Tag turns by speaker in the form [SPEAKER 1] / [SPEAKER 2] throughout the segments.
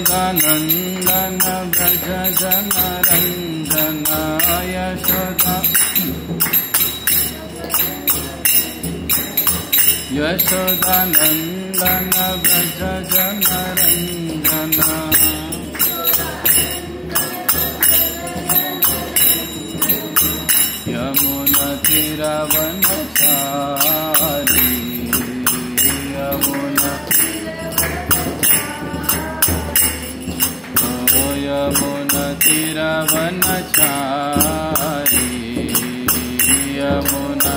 [SPEAKER 1] यशोदानंदन व्रज जन रंजन यशोदा यशोदानंदन व्रज जन रंजन यमुना तीरवनचारी यमुना यमुना तीरवनचारी यमुना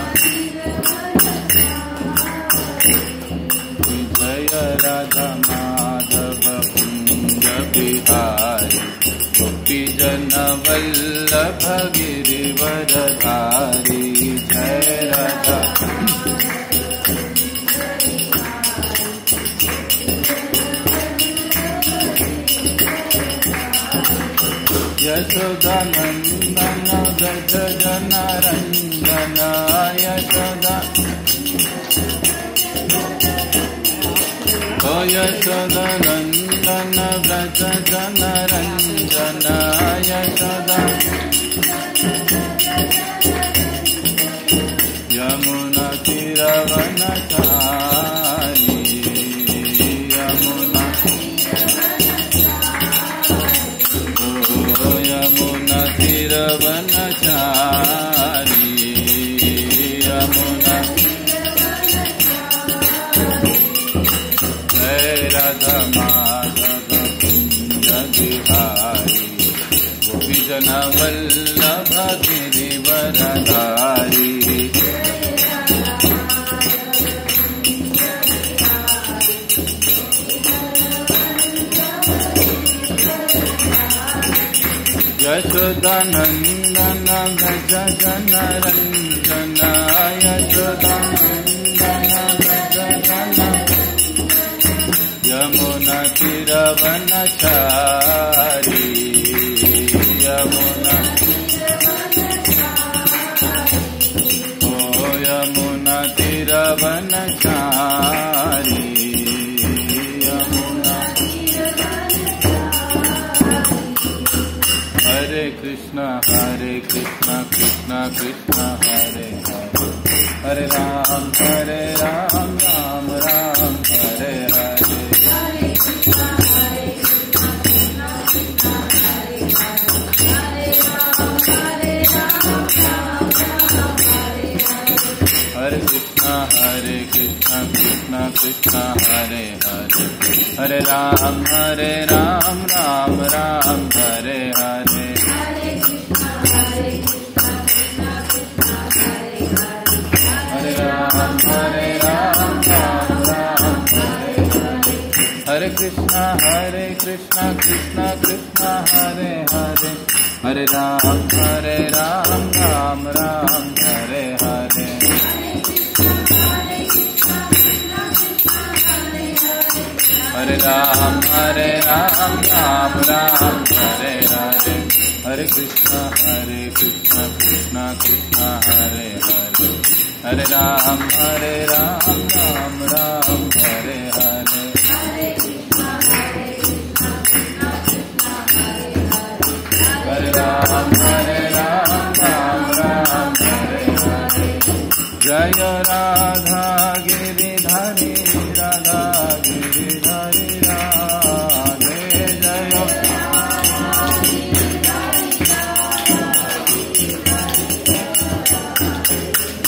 [SPEAKER 1] जय राधा माधव कुंज बिहारी गोपी जन वल्लभ गिरिवरधारी जय राधा यशोदानंदन व्रज जन रंजन यशोदा ओ यशोदानंदन व्रज जन रंजन यशोदा यमुना तीरवनचारी यमुना यमुना तीरवनचारी यमुना जय राधा माधव कुंज बिहारी गोपी जन वल्लभ गिरिवरधारी यशोदानंदन व्रज जन रंजन यशोदानंदन व्रज जन यमुना तीरवनचारी यमुना ओ यमुना तीरवनचारी यमुना हरे कृष्णा कृष्णा कृष्णा हरे हरे हरे राम राम राम हरे हरे हरे कृष्णा कृष्णा कृष्णा हरे हरे हरे राम राम राम हरे हरे हरे राम राम राम हरे हरे हरे कृष्णा कृष्णा कृष्णा हरे हरे हरे राम राम राम हरे हरे हरे राम राम राम हरे हरे हरे कृष्णा कृष्णा कृष्णा हरे हरे हरे राम राम राम हरे हरे हरे राम राम राम हरे हरे जय राधा गिरिधारी राधा गिरिधारी राधे जय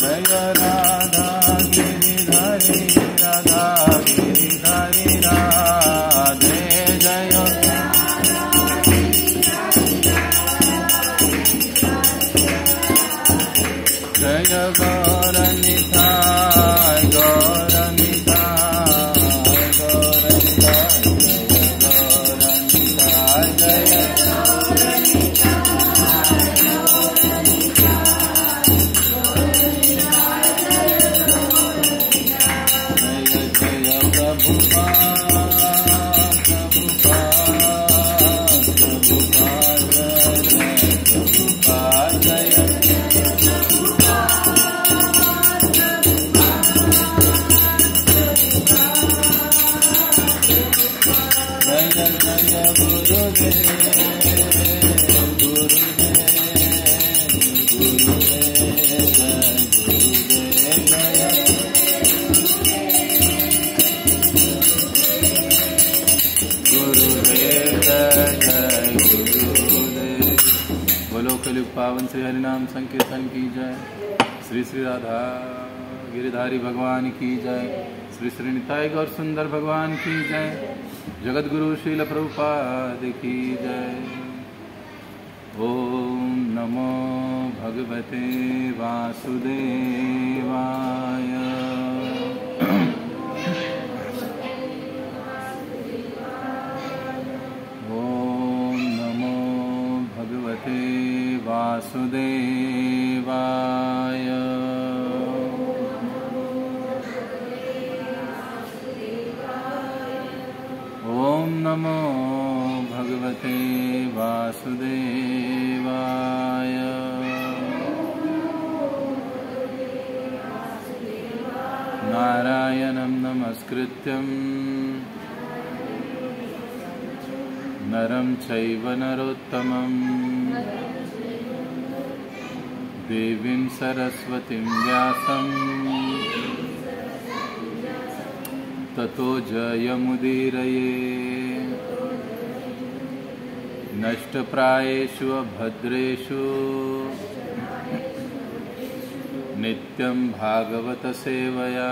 [SPEAKER 1] जय राधा गिरिधारी राधा गिरिधारी राधे जय जय गौरनिताय बोलो कलयुग पावन श्री हरिनाम संकीर्तन की जय। श्री श्री राधा गिरिधारी भगवान की जय। श्री श्री निताई गौर सुंदर भगवान की जय। जगत गुरु श्रील प्रभुपाद की जय। ओम नमो भगवते वासुदेवाय। ओम नमो भगवते वासुदेवाय। ओम नमो भगवते वासुदेवाय। नारायणं नमस्कृत्यं नरं चैव नरोत्तमं देवीं सरस्वतीं व्यासं ततो जयमुदीरये। नष्टप्रायेषु अभद्रेषु नित्यं भागवत सेवया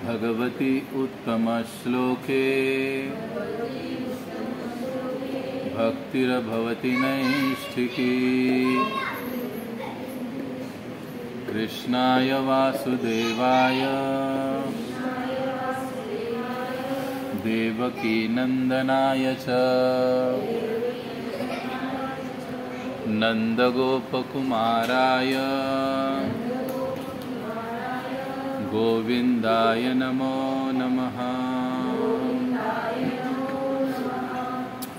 [SPEAKER 1] भगवती उत्तमश्लोके भक्तिर्भवति नैष्ठिकी। कृष्णाय वासुदेवाय देवकी नंदनाय च नंदगोपकुमाराय गोविंदाय नमो नमः।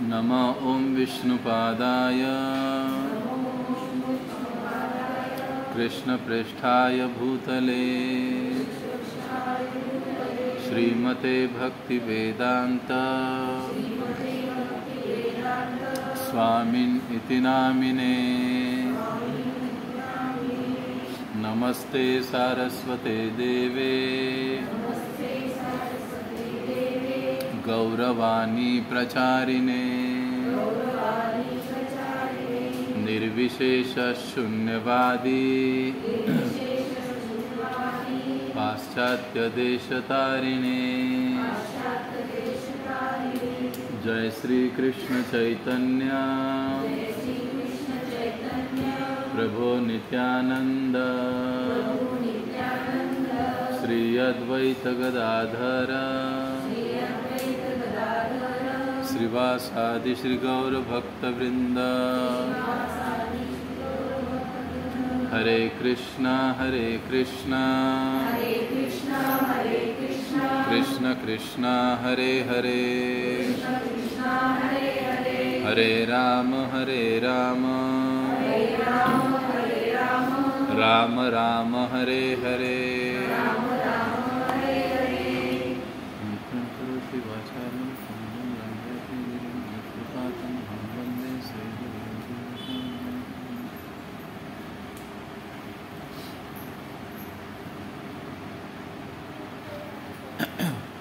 [SPEAKER 1] नमो ओं विष्णुपादाय कृष्णप्रेष्ठाय भूतले श्रीमते भक्तिवेदांत स्वामिन् इति नामिने। नमस्ते सारस्वते देवे गौरवाणी प्रचारिणे निर्विशेष शून्यवादी पाश्चात्य देशतारिणे। जय श्री कृष्ण चैतन्य प्रभो नित्यानंद श्री अद्वैत गदाधर श्रीवासादि श्री गौर भक्तवृंद। हरे कृष्णा कृष्ण कृष्णा हरे हरे हरे राम राम राम हरे हरे।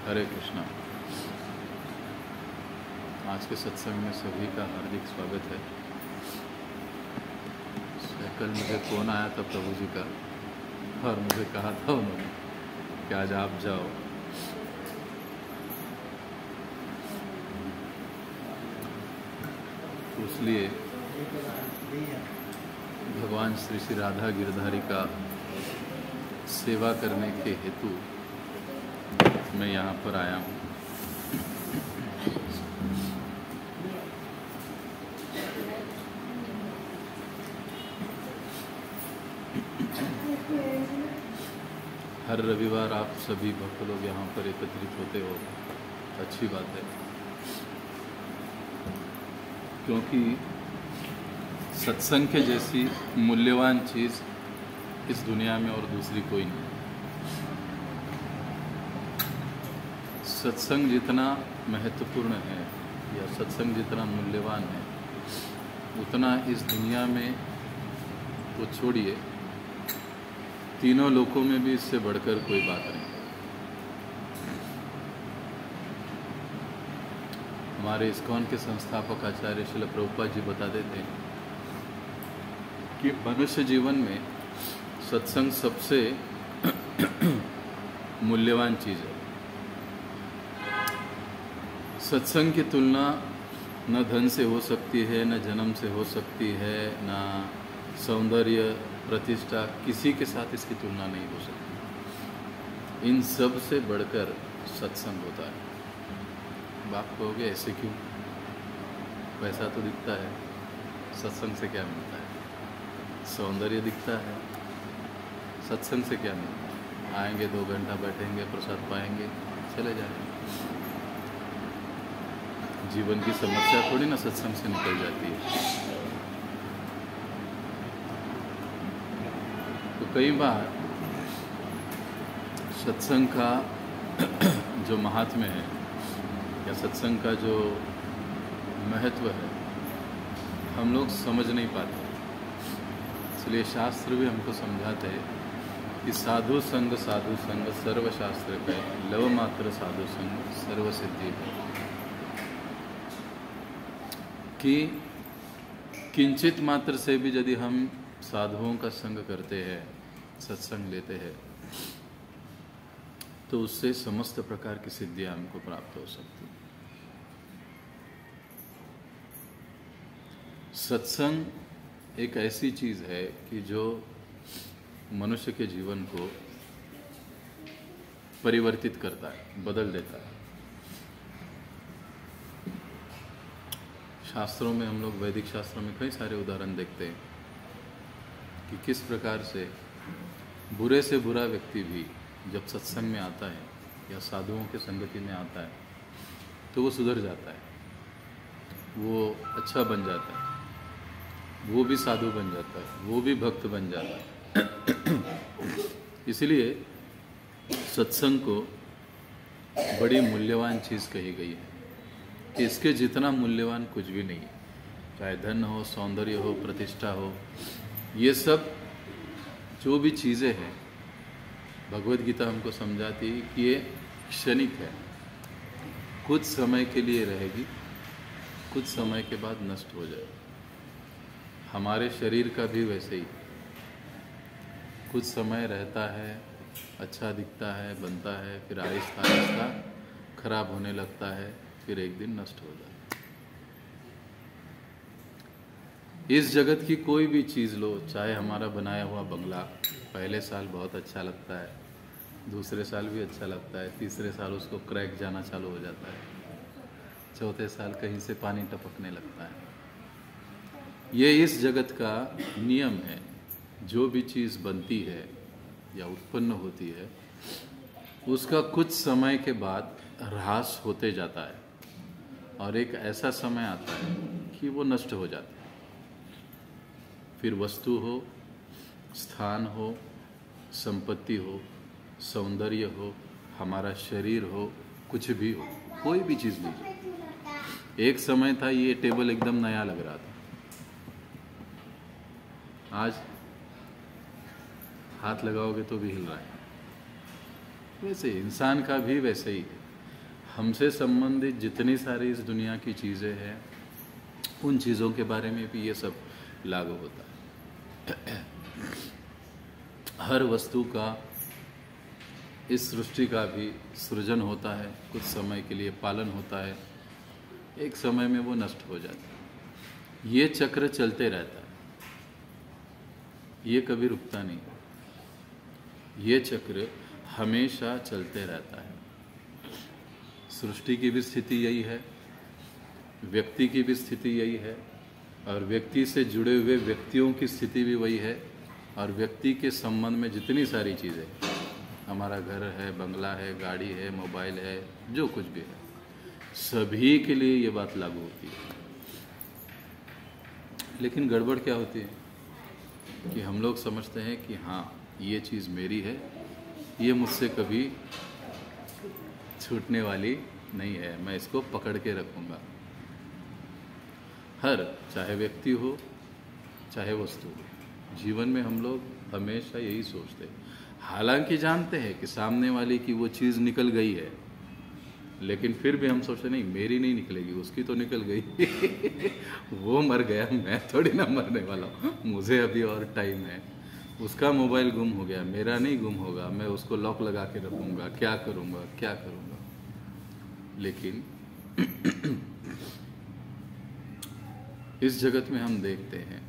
[SPEAKER 1] हरे कृष्णा। आज के सत्संग में सभी का हार्दिक स्वागत है। कल मुझे फ़ोन आया था प्रभु जी का और मुझे कहा था उन्होंने कि आज आप जाओ। तो इसलिए भगवान श्री श्री राधा गिरधारी का सेवा करने के हेतु मैं यहाँ पर आया हूँ। हर रविवार आप सभी भक्त लोग यहाँ पर एकत्रित होते हो, अच्छी बात है, क्योंकि सत्संग के जैसी मूल्यवान चीज़ इस दुनिया में और दूसरी कोई नहीं। सत्संग जितना महत्वपूर्ण है या सत्संग जितना मूल्यवान है, उतना इस दुनिया में तो छोड़िए, तीनों लोकों में भी इससे बढ़कर कोई बात नहीं। हमारे इस्कॉन के संस्थापक आचार्य श्रील प्रभुपाद जी बताते थे कि मनुष्य जीवन में सत्संग सबसे मूल्यवान चीज़ है। सत्संग की तुलना न धन से हो सकती है, न जन्म से हो सकती है, न सौंदर्य प्रतिष्ठा, किसी के साथ इसकी तुलना नहीं हो सकती। इन सब से बढ़कर सत्संग होता है। बाप कहोगे ऐसे क्यों? पैसा तो दिखता है, सत्संग से क्या मिलता है? सौंदर्य दिखता है, सत्संग से क्या मिलता है? आएंगे 2 घंटा बैठेंगे, प्रसाद पाएंगे, चले जाएंगे। जीवन की समस्या थोड़ी ना सत्संग से निकल जाती है। तो कई बार सत्संग का जो महात्म्य है या सत्संग का जो महत्व है हम लोग समझ नहीं पाते। इसलिए शास्त्र भी हमको समझाते हैं कि साधु संग सर्वशास्त्र का लव मात्र साधु संग सर्व सिद्धि है। कि किंचित मात्र से भी यदि हम साधुओं का संग करते हैं, सत्संग लेते हैं, तो उससे समस्त प्रकार की सिद्धियां हमको प्राप्त हो सकती। सत्संग एक ऐसी चीज है कि जो मनुष्य के जीवन को परिवर्तित करता है, बदल देता है। शास्त्रों में हम लोग, वैदिक शास्त्रों में कई सारे उदाहरण देखते हैं कि किस प्रकार से बुरे से बुरा व्यक्ति भी जब सत्संग में आता है या साधुओं के संगति में आता है तो वो सुधर जाता है, वो अच्छा बन जाता है, वो भी साधु बन जाता है, वो भी भक्त बन जाता है। इसलिए सत्संग को बड़ी मूल्यवान चीज़ कही गई है कि इसके जितना मूल्यवान कुछ भी नहीं है। चाहे धन हो, सौंदर्य हो, प्रतिष्ठा हो, ये सब जो भी चीज़ें हैं, भगवद गीता हमको समझाती है कि ये क्षणिक है, कुछ समय के लिए रहेगी, कुछ समय के बाद नष्ट हो जाएगी। हमारे शरीर का भी वैसे ही कुछ समय रहता है, अच्छा दिखता है, बनता है, फिर आहिस्ता आहिस्ता खराब होने लगता है, फिर एक दिन नष्ट हो जाता है। इस जगत की कोई भी चीज़ लो, चाहे हमारा बनाया हुआ बंगला, पहले साल बहुत अच्छा लगता है, दूसरे साल भी अच्छा लगता है, तीसरे साल उसको क्रैक जाना चालू हो जाता है, चौथे साल कहीं से पानी टपकने लगता है। ये इस जगत का नियम है। जो भी चीज़ बनती है या उत्पन्न होती है उसका कुछ समय के बाद ह्रास होते जाता है और एक ऐसा समय आता है कि वो नष्ट हो जाता है। फिर वस्तु हो, स्थान हो, संपत्ति हो, सौंदर्य हो, हमारा शरीर हो, कुछ भी हो, कोई भी चीज़ लीजिए। एक समय था ये टेबल एकदम नया लग रहा था, आज हाथ लगाओगे तो भी हिल रहा है। वैसे इंसान का भी वैसे ही है। हमसे संबंधित जितनी सारी इस दुनिया की चीज़ें हैं, उन चीज़ों के बारे में भी ये सब लागू होता है। हर वस्तु का, इस सृष्टि का भी सृजन होता है, कुछ समय के लिए पालन होता है, एक समय में वो नष्ट हो जाता है। ये चक्र चलते रहता है, ये कभी रुकता नहीं। ये चक्र हमेशा चलते रहता है। सृष्टि की भी स्थिति यही है, व्यक्ति की भी स्थिति यही है, और व्यक्ति से जुड़े हुए व्यक्तियों की स्थिति भी वही है, और व्यक्ति के संबंध में जितनी सारी चीज़ें, हमारा घर है, बंगला है, गाड़ी है, मोबाइल है, जो कुछ भी है, सभी के लिए ये बात लागू होती है। लेकिन गड़बड़ क्या होती है कि हम लोग समझते हैं कि हाँ ये चीज़ मेरी है, ये मुझसे कभी छूटने वाली नहीं है, मैं इसको पकड़ के रखूँगा। हर, चाहे व्यक्ति हो चाहे वस्तु हो, जीवन में हम लोग हमेशा यही सोचते हैं। हालांकि जानते हैं कि सामने वाले की वो चीज़ निकल गई है, लेकिन फिर भी हम सोचते नहीं मेरी नहीं निकलेगी, उसकी तो निकल गई वो मर गया, मैं थोड़ी ना मरने वाला हूँ, मुझे अभी और टाइम है। उसका मोबाइल गुम हो गया, मेरा नहीं गुम होगा, मैं उसको लॉक लगा के रखूँगा, क्या करूँगा क्या करूँगा। लेकिन इस जगत में हम देखते हैं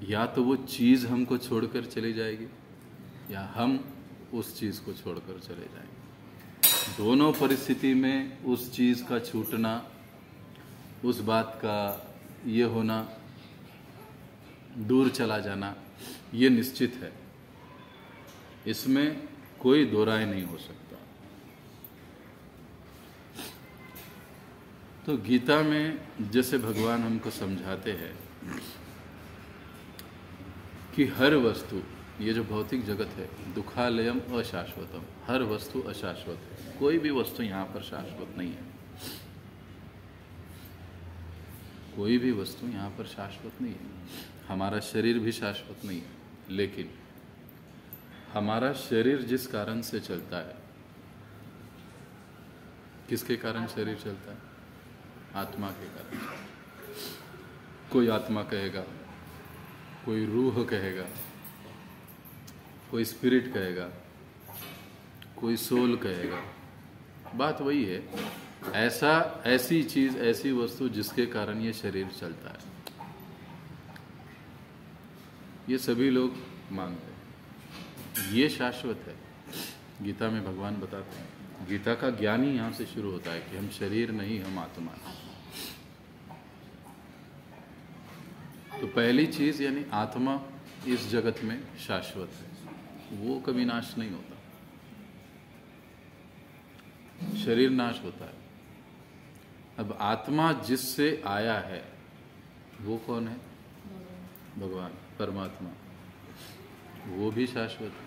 [SPEAKER 1] या तो वो चीज़ हमको छोड़कर चली जाएगी या हम उस चीज़ को छोड़कर चले जाएंगे। दोनों परिस्थिति में उस चीज़ का छूटना, उस बात का ये होना, दूर चला जाना, ये निश्चित है, इसमें कोई दो राय नहीं हो सकता। तो गीता में जैसे भगवान हमको समझाते हैं कि हर वस्तु, ये जो भौतिक जगत है, दुखालयम अशाश्वतम, हर वस्तु अशाश्वत है, कोई भी वस्तु यहाँ पर शाश्वत नहीं है, कोई भी वस्तु यहाँ पर शाश्वत नहीं है। हमारा शरीर भी शाश्वत नहीं है, लेकिन हमारा शरीर जिस कारण से चलता है, किसके कारण शरीर चलता है? आत्मा के कारण। कोई आत्मा कहेगा, कोई रूह कहेगा, कोई स्पिरिट कहेगा, कोई सोल कहेगा, बात वही है। ऐसी चीज, ऐसी वस्तु जिसके कारण ये शरीर चलता है, ये सभी लोग मानते हैं, ये शाश्वत है। गीता में भगवान बताते हैं, गीता का ज्ञान ही यहाँ से शुरू होता है कि हम शरीर नहीं, हम आत्मा हैं। तो पहली चीज यानी आत्मा इस जगत में शाश्वत है, वो कभी नाश नहीं होता। शरीर नाश होता है। अब आत्मा जिससे आया है वो कौन है? भगवान, परमात्मा। वो भी शाश्वत है,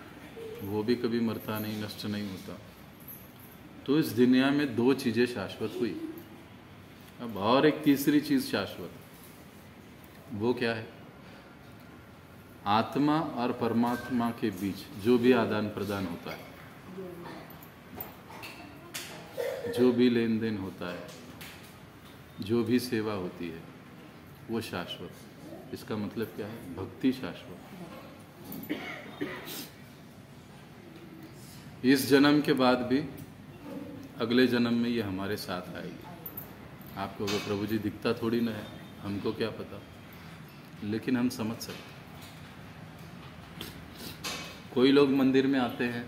[SPEAKER 1] वो भी कभी मरता नहीं, नष्ट नहीं होता। तो इस दुनिया में दो चीजें शाश्वत हुई। अब और एक तीसरी चीज शाश्वत, वो क्या है? आत्मा और परमात्मा के बीच जो भी आदान प्रदान होता है, जो भी लेन देन होता है, जो भी सेवा होती है, वो शाश्वत। इसका मतलब क्या है? भक्ति शाश्वत। इस जन्म के बाद भी अगले जन्म में ये हमारे साथ आएगी। आपको वो प्रभु जी दिखता थोड़ी ना है, हमको क्या पता, लेकिन हम समझ सकते। कोई लोग मंदिर में आते हैं,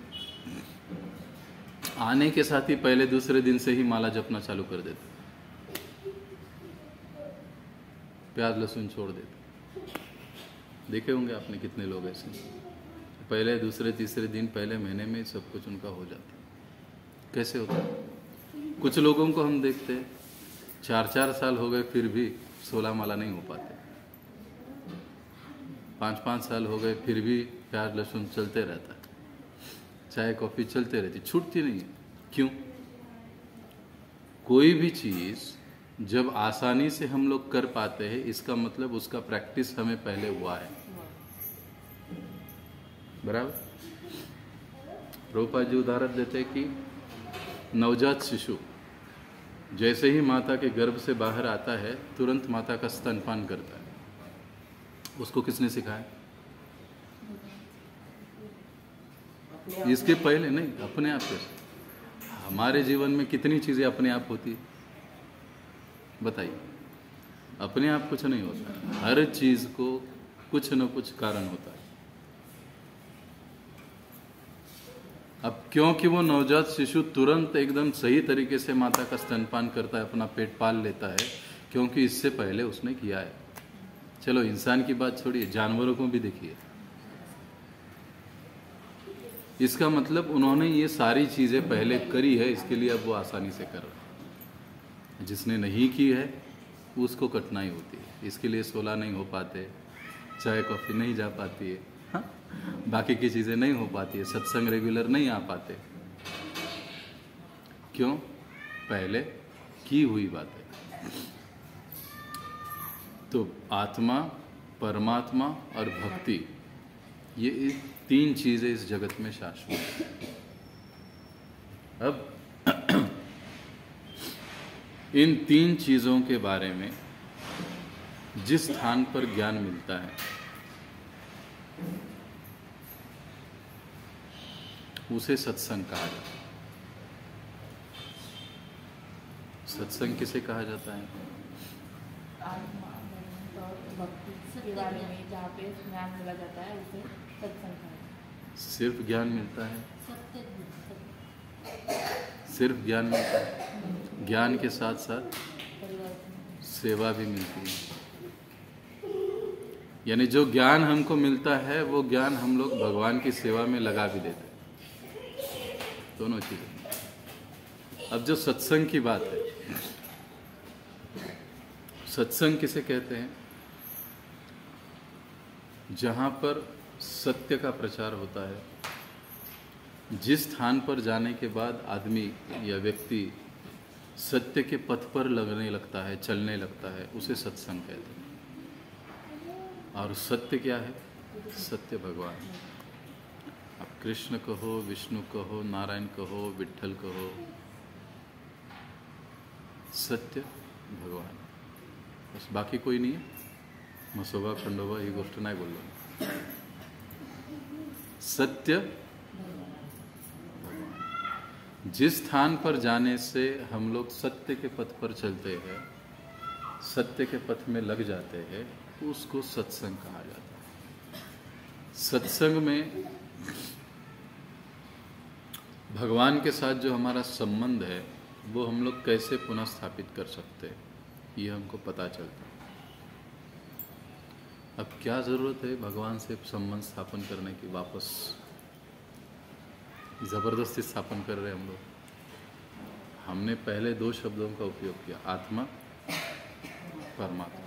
[SPEAKER 1] आने के साथ ही पहले दूसरे दिन से ही माला जपना चालू कर देते, प्याज लहसुन छोड़ देते। देखे होंगे आपने कितने लोग ऐसे, पहले दूसरे तीसरे दिन, पहले महीने में सब कुछ उनका हो जाता। कैसे होता है? कुछ लोगों को हम देखते हैं 4-4 साल हो गए फिर भी 16 माला नहीं हो पाते, 5-5 साल हो गए फिर भी प्याज लहसुन चलते रहता है, चाय कॉफी चलते रहती, छूटती नहीं है। क्यों? कोई भी चीज जब आसानी से हम लोग कर पाते हैं, इसका मतलब उसका प्रैक्टिस हमें पहले हुआ है। बराबर? प्रभुपाद जी उदाहरण देते हैं कि नवजात शिशु जैसे ही माता के गर्भ से बाहर आता है, तुरंत माता का स्तनपान करता है। उसको किसने सिखाया? इसके पहले नहीं, अपने आप से। हमारे जीवन में कितनी चीजें अपने आप होती है, बताइए? अपने आप कुछ नहीं होता, हर चीज को कुछ न कुछ कारण होता है। अब क्योंकि वो नवजात शिशु तुरंत एकदम सही तरीके से माता का स्तनपान करता है, अपना पेट पाल लेता है, क्योंकि इससे पहले उसने किया है। चलो इंसान की बात छोड़िए, जानवरों को भी देखिए। इसका मतलब उन्होंने ये सारी चीजें पहले करी है, इसके लिए अब वो आसानी से कर रहा है। जिसने नहीं की है उसको कठिनाई होती है, इसके लिए 16 नहीं हो पाते, चाय कॉफी नहीं जा पाती है, हाँ? बाकी की चीजें नहीं हो पाती है, सत्संग रेगुलर नहीं आ पाते। क्यों? पहले की हुई बात है। तो आत्मा, परमात्मा और भक्ति, ये 3 चीजें इस जगत में शाश्वत है। अब इन तीन चीज़ों के बारे में जिस स्थान पर ज्ञान मिलता है उसे सत्संग कहा जाता है। सत्संग किसे कहा जाता है?
[SPEAKER 2] के बारे में जहाँ पे ज्ञान मिला जाता है उसे सत्संग कहा जाता है।
[SPEAKER 1] सिर्फ ज्ञान मिलता है? सिर्फ ज्ञान मिलता है? ज्ञान के साथ साथ सेवा भी मिलती है। यानी जो ज्ञान हमको मिलता है वो ज्ञान हम लोग भगवान की सेवा में लगा भी देते हैं। दोनों चीजें। अब जो सत्संग की बात है, सत्संग किसे कहते हैं? जहाँ पर सत्य का प्रचार होता है, जिस स्थान पर जाने के बाद आदमी या व्यक्ति सत्य के पथ पर लगने लगता है, चलने लगता है, उसे सत्संग कहते हैं। और सत्य क्या है? सत्य भगवान। अब कृष्ण कहो, विष्णु कहो, नारायण कहो, विठ्ठल कहो, सत्य भगवान, बस बाकी कोई नहीं है। मसोबा खंडोबा ही गोष्ट नाही बोललो। सत्य भगवान। जिस स्थान पर जाने से हम लोग सत्य के पथ पर चलते हैं, सत्य के पथ में लग जाते हैं, उसको सत्संग कहा जाता है। सत्संग में भगवान के साथ जो हमारा संबंध है वो हम लोग कैसे पुनः स्थापित कर सकते हैं, ये हमको पता चलता है। अब क्या ज़रूरत है भगवान से संबंध स्थापन करने की? वापस ज़बरदस्ती स्थापन कर रहे हैं हम लोग। हमने पहले दो शब्दों का उपयोग किया, आत्मा, परमात्मा।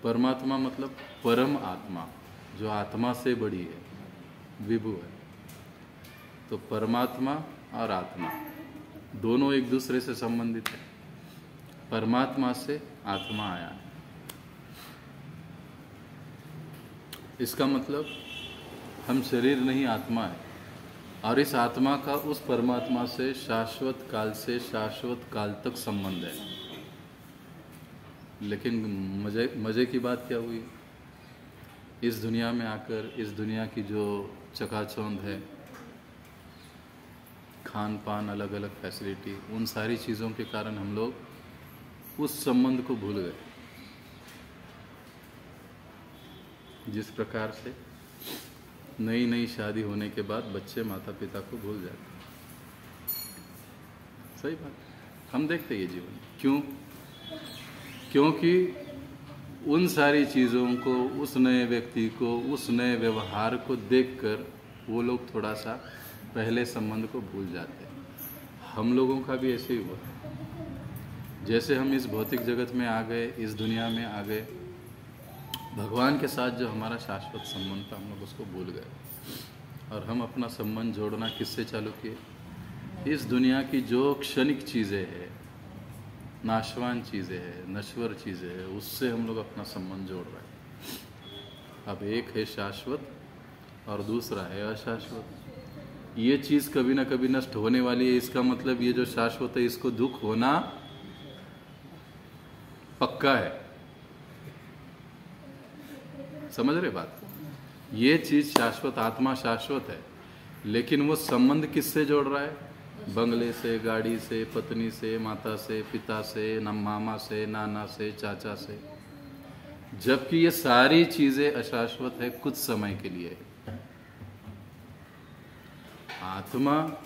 [SPEAKER 1] परमात्मा मतलब परम आत्मा, जो आत्मा से बड़ी है, विभु है। तो परमात्मा और आत्मा दोनों एक दूसरे से संबंधित है। परमात्मा से आत्मा आया है। इसका मतलब हम शरीर नहीं, आत्मा है। और इस आत्मा का उस परमात्मा से शाश्वत काल से शाश्वत काल तक संबंध है। लेकिन मजे की बात क्या हुई? इस दुनिया में आकर इस दुनिया की जो चकाचौंध है, खान पान, अलग अलग फैसिलिटी, उन सारी चीज़ों के कारण हम लोग उस संबंध को भूल गए। जिस प्रकार से नई नई शादी होने के बाद बच्चे माता पिता को भूल जाते हैं। सही बात, हम देखते हैं ये जीवन। क्यों? क्योंकि उन सारी चीज़ों को, उस नए व्यक्ति को, उस नए व्यवहार को देखकर वो लोग थोड़ा सा पहले संबंध को भूल जाते हैं। हम लोगों का भी ऐसे ही हुआ। जैसे हम इस भौतिक जगत में आ गए, इस दुनिया में आ गए, भगवान के साथ जो हमारा शाश्वत संबंध था हम लोग उसको भूल गए। और हम अपना संबंध जोड़ना किससे चालू किए? इस दुनिया की जो क्षणिक चीज़ें हैं, नाशवान चीज़ें हैं, नश्वर चीज़ें हैं, उससे हम लोग अपना संबंध जोड़ रहे हैं। अब एक है शाश्वत और दूसरा है अशाश्वत। ये चीज़ कभी ना कभी नष्ट होने वाली है। इसका मतलब ये जो शाश्वत है इसको दुख होना पक्का है। समझ रहे बात? ये चीज़ शाश्वत, आत्मा शाश्वत है, लेकिन वो संबंध किससे जोड़ रहा है? बंगले से, गाड़ी से, पत्नी से, माता से, पिता से, मामा से, नाना से, चाचा से। जबकि ये सारी चीज़ें अशाश्वत है, कुछ समय के लिए। आत्मा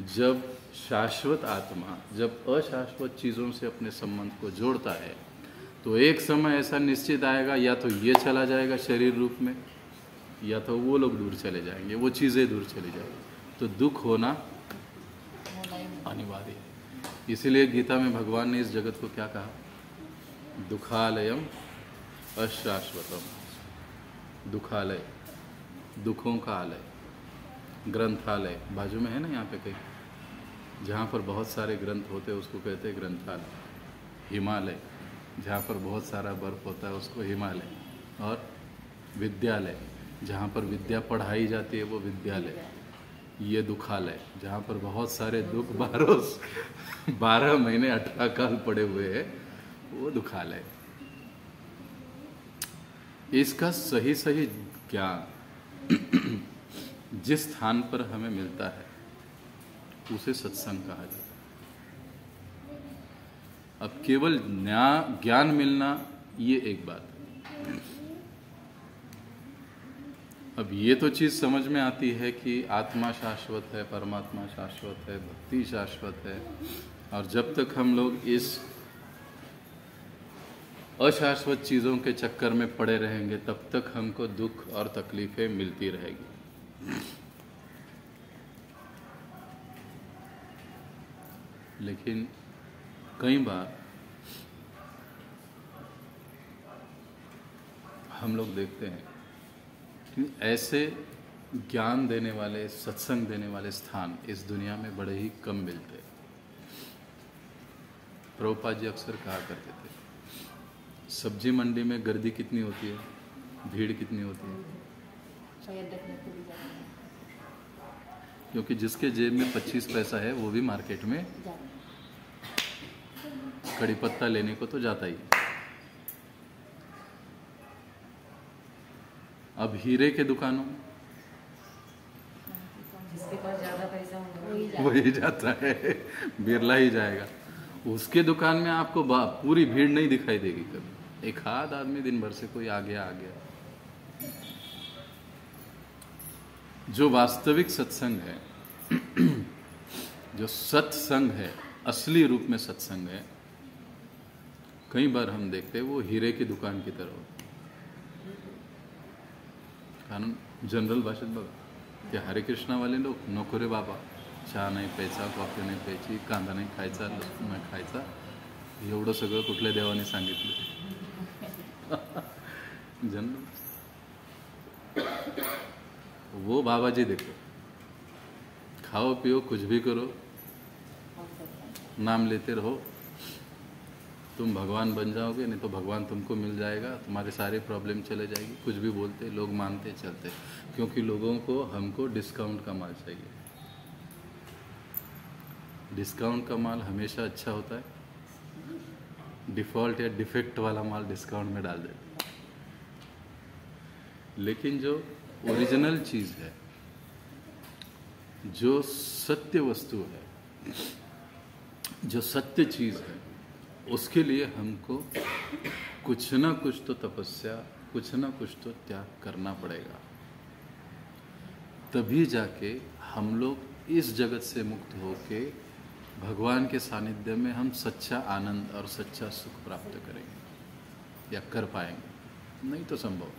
[SPEAKER 1] जब शाश्वत आत्मा जब अशाश्वत चीज़ों से अपने संबंध को जोड़ता है तो एक समय ऐसा निश्चित आएगा, या तो ये चला जाएगा शरीर रूप में, या तो वो लोग दूर चले जाएंगे, वो चीज़ें दूर चली जाएंगी। तो दुख होना अनिवार्य है। इसीलिए गीता में भगवान ने इस जगत को क्या कहा? दुखालयम अशाश्वतम। दुखालय, दुखों का आलय। ग्रंथालय बाजू में है ना यहाँ पे कहीं, जहाँ पर बहुत सारे ग्रंथ होते हैं उसको कहते हैं ग्रंथालय। हिमालय, जहाँ पर बहुत सारा बर्फ होता है उसको हिमालय। और विद्यालय, जहाँ पर विद्या पढ़ाई जाती है वो विद्यालय। ये दुखालय, जहाँ पर बहुत सारे दुख 12 महीने 18 काल पड़े हुए हैं, वो दुखालय। इसका सही सही ज्ञान जिस स्थान पर हमें मिलता है उसे सत्संग कहा जाता है। अब केवल ज्ञान मिलना ये एक बात है। अब ये तो चीज समझ में आती है कि आत्मा शाश्वत है, परमात्मा शाश्वत है, भक्ति शाश्वत है, और जब तक हम लोग इस अशाश्वत चीजों के चक्कर में पड़े रहेंगे तब तक हमको दुख और तकलीफें मिलती रहेगी। लेकिन कई बार हम लोग देखते हैं कि ऐसे ज्ञान देने वाले, सत्संग देने वाले स्थान इस दुनिया में बड़े ही कम मिलते हैं। प्रभुपाद जी अक्सर कहा करते थे, सब्जी मंडी में गर्दी कितनी होती है, भीड़ कितनी होती है,
[SPEAKER 2] शायद देखने को भी जाते हैं।
[SPEAKER 1] क्योंकि जिसके जेब में 25 पैसा है वो भी मार्केट में कड़ी पत्ता लेने को तो जाता ही। अब हीरे के दुकानों में
[SPEAKER 3] जिसके पास ज्यादा पैसा होगा
[SPEAKER 1] वही जाता है, बिरला ही जाएगा। उसके दुकान में आपको पूरी भीड़ नहीं दिखाई देगी कभी, एक आध आदमी दिन भर से कोई आ गया। जो वास्तविक सत्संग है, जो सत्संग है, असली रूप में सत्संग है, कई बार हम देखते हैं वो हीरे की दुकान की तरह होती है। कारण जनरल भाषेत बघा, ते हरे कृष्णा वाले लोक नको रे बाबा, चहा नाही प्यायचा, कॉफी नाही प्यायची, कांदा नाही खायचा, लसूण नाही खायचा, एवढं सगळं कुठल्या देवाने सांगितलं? जनरल वो बाबा जी देखो, खाओ पियो कुछ भी करो, नाम लेते रहो, तुम भगवान बन जाओगे, नहीं तो भगवान तुमको मिल जाएगा, तुम्हारे सारे प्रॉब्लम चले जाएगी। कुछ भी बोलते, लोग मानते चलते, क्योंकि लोगों को हमको डिस्काउंट का माल चाहिए। डिस्काउंट का माल हमेशा अच्छा होता है, डिफॉल्ट या डिफेक्ट वाला माल डिस्काउंट में डाल देते। लेकिन जो ओरिजिनल चीज है, जो सत्य वस्तु है, जो सत्य चीज है, उसके लिए हमको कुछ ना कुछ तो तपस्या, कुछ ना कुछ तो त्याग करना पड़ेगा। तभी जाके हम लोग इस जगत से मुक्त होके भगवान के सानिध्य में हम सच्चा आनंद और सच्चा सुख प्राप्त करेंगे या कर पाएंगे। नहीं तो संभव है।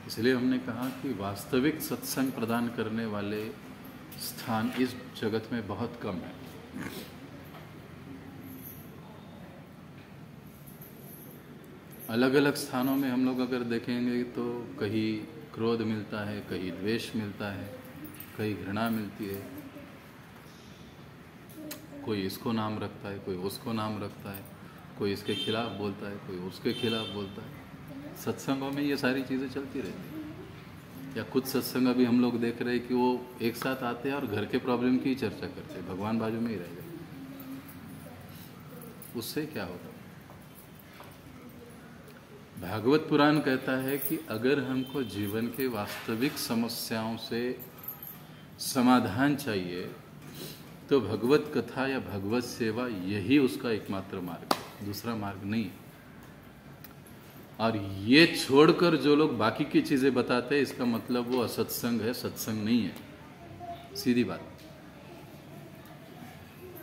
[SPEAKER 1] इसलिए हमने कहा कि वास्तविक सत्संग प्रदान करने वाले स्थान इस जगत में बहुत कम है। अलग अलग स्थानों में हम लोग अगर देखेंगे तो कहीं क्रोध मिलता है, कहीं द्वेष मिलता है, कहीं घृणा मिलती है, कोई इसको नाम रखता है, कोई उसको नाम रखता है, कोई इसके खिलाफ बोलता है, कोई उसके खिलाफ बोलता है। सत्संगों में ये सारी चीज़ें चलती रहती हैं। या कुछ सत्संग अभी हम लोग देख रहे हैं कि वो एक साथ आते हैं और घर के प्रॉब्लम की ही चर्चा करते हैं, भगवान बाजू में ही रह गए। उससे क्या होता है? भागवत पुराण कहता है कि अगर हमको जीवन के वास्तविक समस्याओं से समाधान चाहिए तो भगवत कथा या भगवत सेवा यही उसका एकमात्र मार्ग है, दूसरा मार्ग नहीं है। और ये छोड़कर जो लोग बाकी की चीजें बताते हैं, इसका मतलब वो असत्संग है, सत्संग नहीं है। सीधी बात।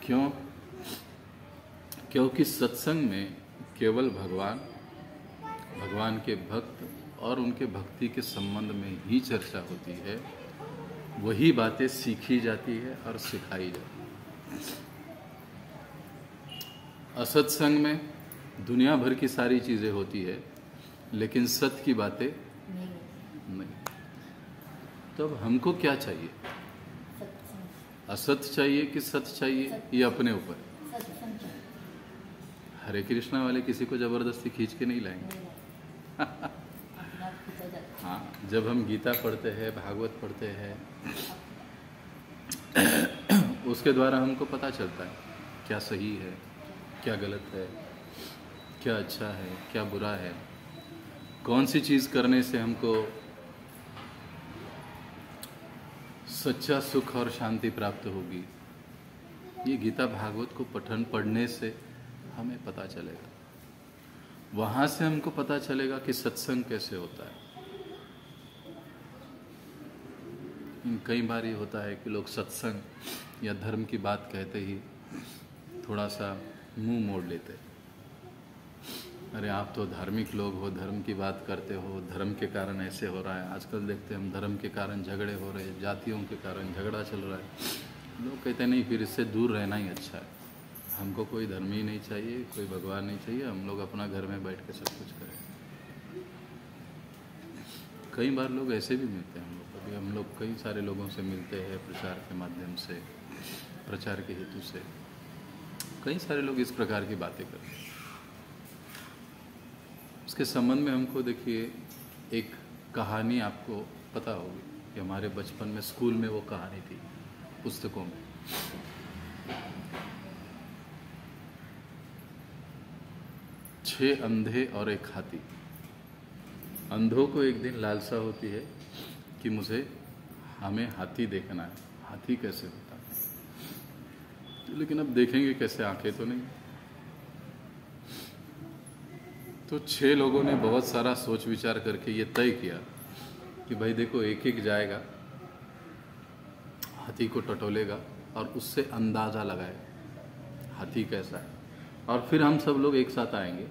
[SPEAKER 1] क्यों? क्योंकि सत्संग में केवल भगवान के भक्त और उनके भक्ति के संबंध में ही चर्चा होती है, वही बातें सीखी जाती है और सिखाई जाती है। असत्संग में दुनिया भर की सारी चीजें होती है, लेकिन सत्य की बातें नहीं। तो अब हमको क्या चाहिए? असत्य चाहिए कि सत्य चाहिए, ये अपने ऊपर। हरे कृष्णा वाले किसी को जबरदस्ती खींच के नहीं लाएंगे। हाँ, जब हम गीता पढ़ते हैं, भागवत पढ़ते हैं, उसके द्वारा हमको पता चलता है क्या सही है, क्या गलत है, क्या अच्छा है, क्या बुरा है, कौन सी चीज़ करने से हमको सच्चा सुख और शांति प्राप्त होगी। ये गीता भागवत को पढ़ने से हमें पता चलेगा। वहाँ से हमको पता चलेगा कि सत्संग कैसे होता है। कई बार ये होता है कि लोग सत्संग या धर्म की बात कहते ही थोड़ा सा मुंह मोड़ लेते हैं। अरे आप तो धार्मिक लोग हो, धर्म की बात करते हो, धर्म के कारण ऐसे हो रहा है। आजकल देखते हैं हम धर्म के कारण झगड़े हो रहे हैं, जातियों के कारण झगड़ा चल रहा है। लोग कहते नहीं, फिर इससे दूर रहना ही अच्छा है। हमको कोई धर्म ही नहीं चाहिए, कोई भगवान नहीं चाहिए, हम लोग अपना घर में बैठ के सब कुछ करें। कई बार लोग ऐसे भी मिलते हैं हम लोग। अभी हम लोग कई सारे लोगों से मिलते हैं प्रचार के माध्यम से, प्रचार के हेतु से। कई सारे लोग इस प्रकार की बातें करते हैं। उसके संबंध में हमको देखिए एक कहानी आपको पता होगी कि हमारे बचपन में स्कूल में वो कहानी थी, पुस्तकों में। छह अंधे और एक हाथी। अंधों को एक दिन लालसा होती है कि हमें हाथी देखना है। हाथी कैसे होता है, लेकिन अब देखेंगे कैसे, आंखें तो नहीं। तो 6 लोगों ने बहुत सारा सोच विचार करके ये तय किया कि भाई देखो, एक एक जाएगा, हाथी को टटोलेगा और उससे अंदाज़ा लगाएगा हाथी कैसा है। और फिर हम सब लोग एक साथ आएंगे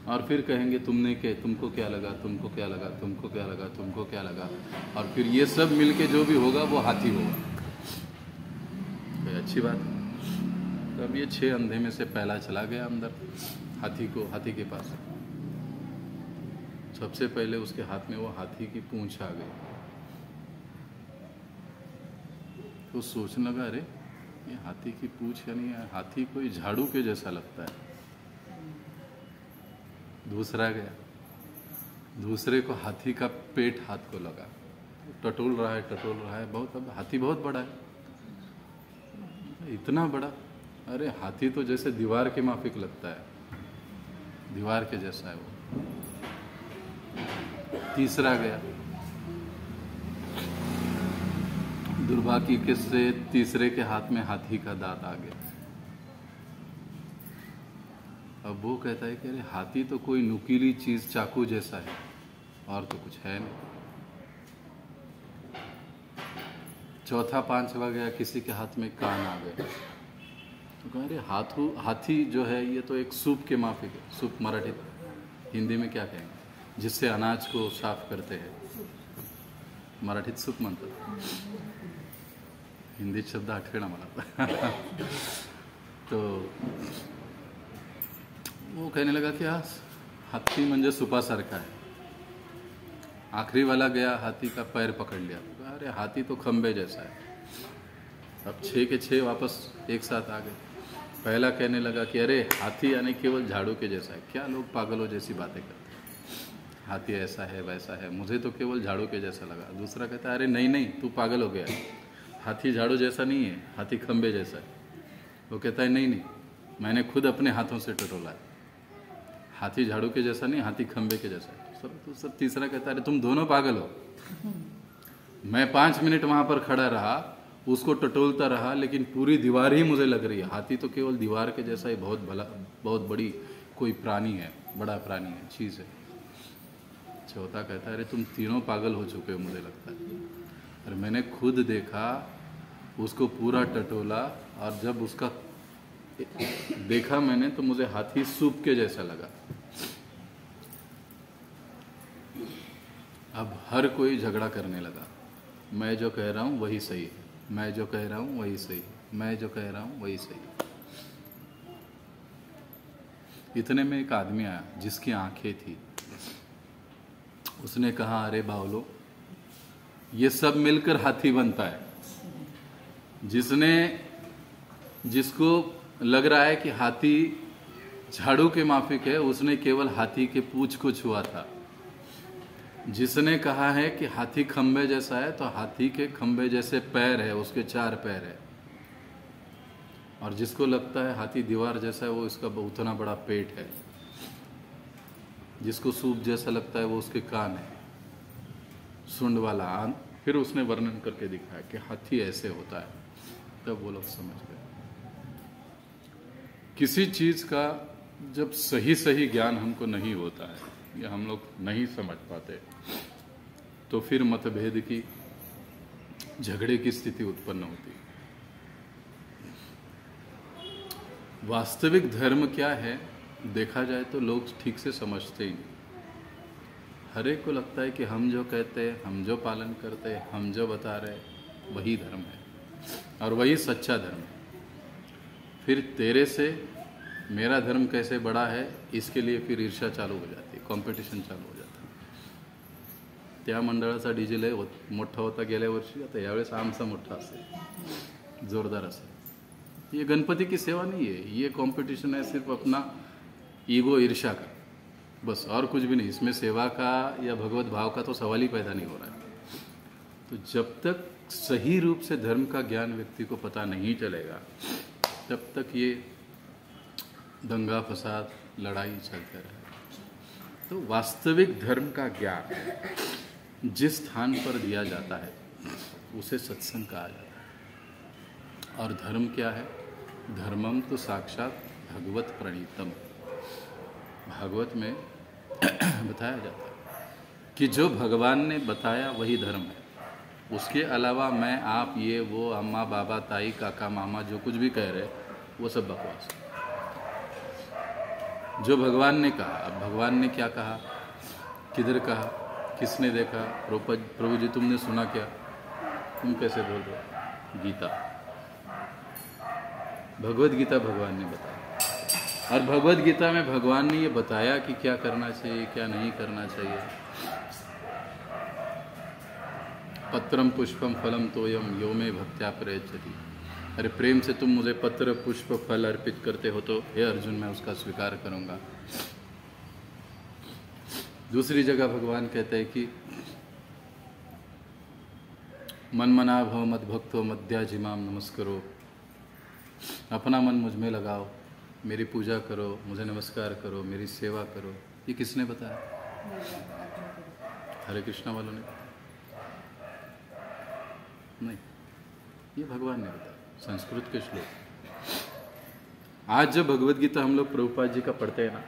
[SPEAKER 1] और फिर कहेंगे तुमको क्या लगा, तुमको क्या लगा, तुमको क्या लगा, तुमको क्या लगा। और फिर ये सब मिलके जो भी होगा वो हाथी होगा। तो अच्छी बात है। तो अब ये 6 अंधे में से पहला चला गया अंदर हाथी के पास। सबसे पहले उसके हाथ में वो हाथी की पूंछ आ गई। तो सोचने लगा, अरे ये हाथी की पूंछ यानी हाथी कोई झाड़ू के जैसा लगता है। दूसरा गया, दूसरे को हाथी का पेट हाथ को लगा। टटोल रहा है बहुत। अब हाथी बहुत बड़ा है, इतना बड़ा, अरे हाथी तो जैसे दीवार के माफिक लगता है, दीवार के जैसा है वो। तीसरा गया, दुर्भाग्य से तीसरे के हाथ में हाथी का दांत आ गया। अब वो कहता है कि अरे हाथी तो कोई नुकीली चीज चाकू जैसा है, और तो कुछ है नहीं। चौथा पांचवा गया, किसी के हाथ में कान आ गया। तो कह रहे हाथी जो है ये तो एक सूप के माफिक है। सूप मराठी, हिंदी में क्या कहेंगे जिससे अनाज को साफ करते हैं? मराठीत सूप म्हणतात, हिंदीत शब्द आठवेना मला। तो वो कहने लगा कि हाथी म्हणजे सुपासारखा है। आखिरी वाला गया, हाथी का पैर पकड़ लिया। अरे हाथी तो खंबे जैसा है। अब 6 के 6 वापस एक साथ आ गए। पहला कहने लगा कि अरे हाथी यानी केवल झाड़ू के जैसा है। क्या लोग पागलों जैसी बातें करते हैं, हाथी ऐसा है वैसा है, मुझे तो केवल झाड़ू के जैसा लगा। दूसरा कहता है अरे नहीं तू पागल हो गया, हाथी झाड़ू जैसा नहीं है, हाथी खंबे जैसा है। वो कहता है नहीं मैंने खुद अपने हाथों से टटोला है, हाथी झाड़ू के जैसा नहीं, हाथी खंबे के जैसा है। तो सब तीसरा कहता है अरे तुम दोनों पागल हो। मैं 5 मिनट वहां पर खड़ा रहा, उसको टटोलता रहा, लेकिन पूरी दीवार ही मुझे लग रही है। हाथी तो केवल दीवार के जैसा ही बहुत बड़ी कोई प्राणी है, बड़ा प्राणी है, चीज है। चौथा कहता है अरे तुम तीनों पागल हो चुके हो मुझे लगता है। और मैंने खुद देखा, उसको पूरा टटोला, और जब उसका देखा मैंने तो मुझे हाथी सूप के जैसा लगा। अब हर कोई झगड़ा करने लगा, मैं जो कह रहा हूं वही सही है, मैं जो कह रहा हूं वही सही, मैं जो कह रहा हूं वही सही। इतने में एक आदमी आया जिसकी आंखें थी। उसने कहा अरे बावलो, ये सब मिलकर हाथी बनता है। जिसको लग रहा है कि हाथी झाड़ू के माफिक है, उसने केवल हाथी के पूंछ को छुआ था। जिसने कहा है कि हाथी खंबे जैसा है, तो हाथी के खंबे जैसे पैर है, उसके 4 पैर है। और जिसको लगता है हाथी दीवार जैसा है वो इसका उतना बड़ा पेट है, जिसको सूप जैसा लगता है वो उसके कान है, सुंड वाला आन। फिर उसने वर्णन करके दिखाया कि हाथी ऐसे होता है, तब वो लोग समझ गए। किसी चीज का जब सही सही ज्ञान हमको नहीं होता है या हम लोग नहीं समझ पाते, तो फिर मतभेद की, झगड़े की स्थिति उत्पन्न होती है। वास्तविक धर्म क्या है देखा जाए तो लोग ठीक से समझते ही नहीं। हर एक को लगता है कि हम जो कहते हैं, हम जो पालन करते हैं, हम जो बता रहे हैं वही धर्म है और वही सच्चा धर्म है। फिर तेरे से मेरा धर्म कैसे बड़ा है इसके लिए फिर ईर्ष्या चालू हो जाती है, कॉम्पिटिशन चालू हो जाता है। त्या मंडळाचा डीजे लय मोठा होता गेल्या वर्षी, आता यावेळेस आमचा मोठा असेल, जोरदार असेल। ये गणपति की सेवा नहीं है, ये कंपटीशन है सिर्फ अपना ईगो, ईर्ष्या का, बस और कुछ भी नहीं। इसमें सेवा का या भगवत भाव का तो सवाल ही पैदा नहीं हो रहा है। तो जब तक सही रूप से धर्म का ज्ञान व्यक्ति को पता नहीं चलेगा तब तक ये दंगा फसाद लड़ाई चलते रहे। तो वास्तविक धर्म का ज्ञान जिस स्थान पर दिया जाता है उसे सत्संग कहा जाता है। और धर्म क्या है? धर्मम तो साक्षात भगवत प्रणीतम। भागवत में बताया जाता है कि जो भगवान ने बताया वही धर्म है। उसके अलावा मैं, आप, ये, वो, अम्मा, बाबा, ताई, काका, मामा जो कुछ भी कह रहे वो सब बकवास है। जो भगवान ने कहा, अब भगवान ने क्या कहा, किधर कहा, किसने देखा? प्रभु जी तुमने सुना क्या? तुम कैसे बोल रहे हो? गीता, भगवत गीता भगवान ने बताया। और भगवत गीता में भगवान ने ये बताया कि क्या करना चाहिए, क्या नहीं करना चाहिए। पत्रम पुष्पम फलम तोयम यो मे भक्त्या प्रयच्छति। अरे प्रेम से तुम मुझे पत्र पुष्प फल अर्पित करते हो तो हे अर्जुन मैं उसका स्वीकार करूंगा। दूसरी जगह भगवान कहते हैं कि मन मना भव मद भक्तो मद्याजिमाम नमस्करो। अपना मन मुझ में लगाओ, मेरी पूजा करो, मुझे नमस्कार करो, मेरी सेवा करो। ये किसने बताया? हरे कृष्णा वालों ने नहीं, ये भगवान ने बताया, संस्कृत के श्लोक। आज जब भगवत गीता हम लोग प्रभुपाद जी का पढ़ते हैं ना,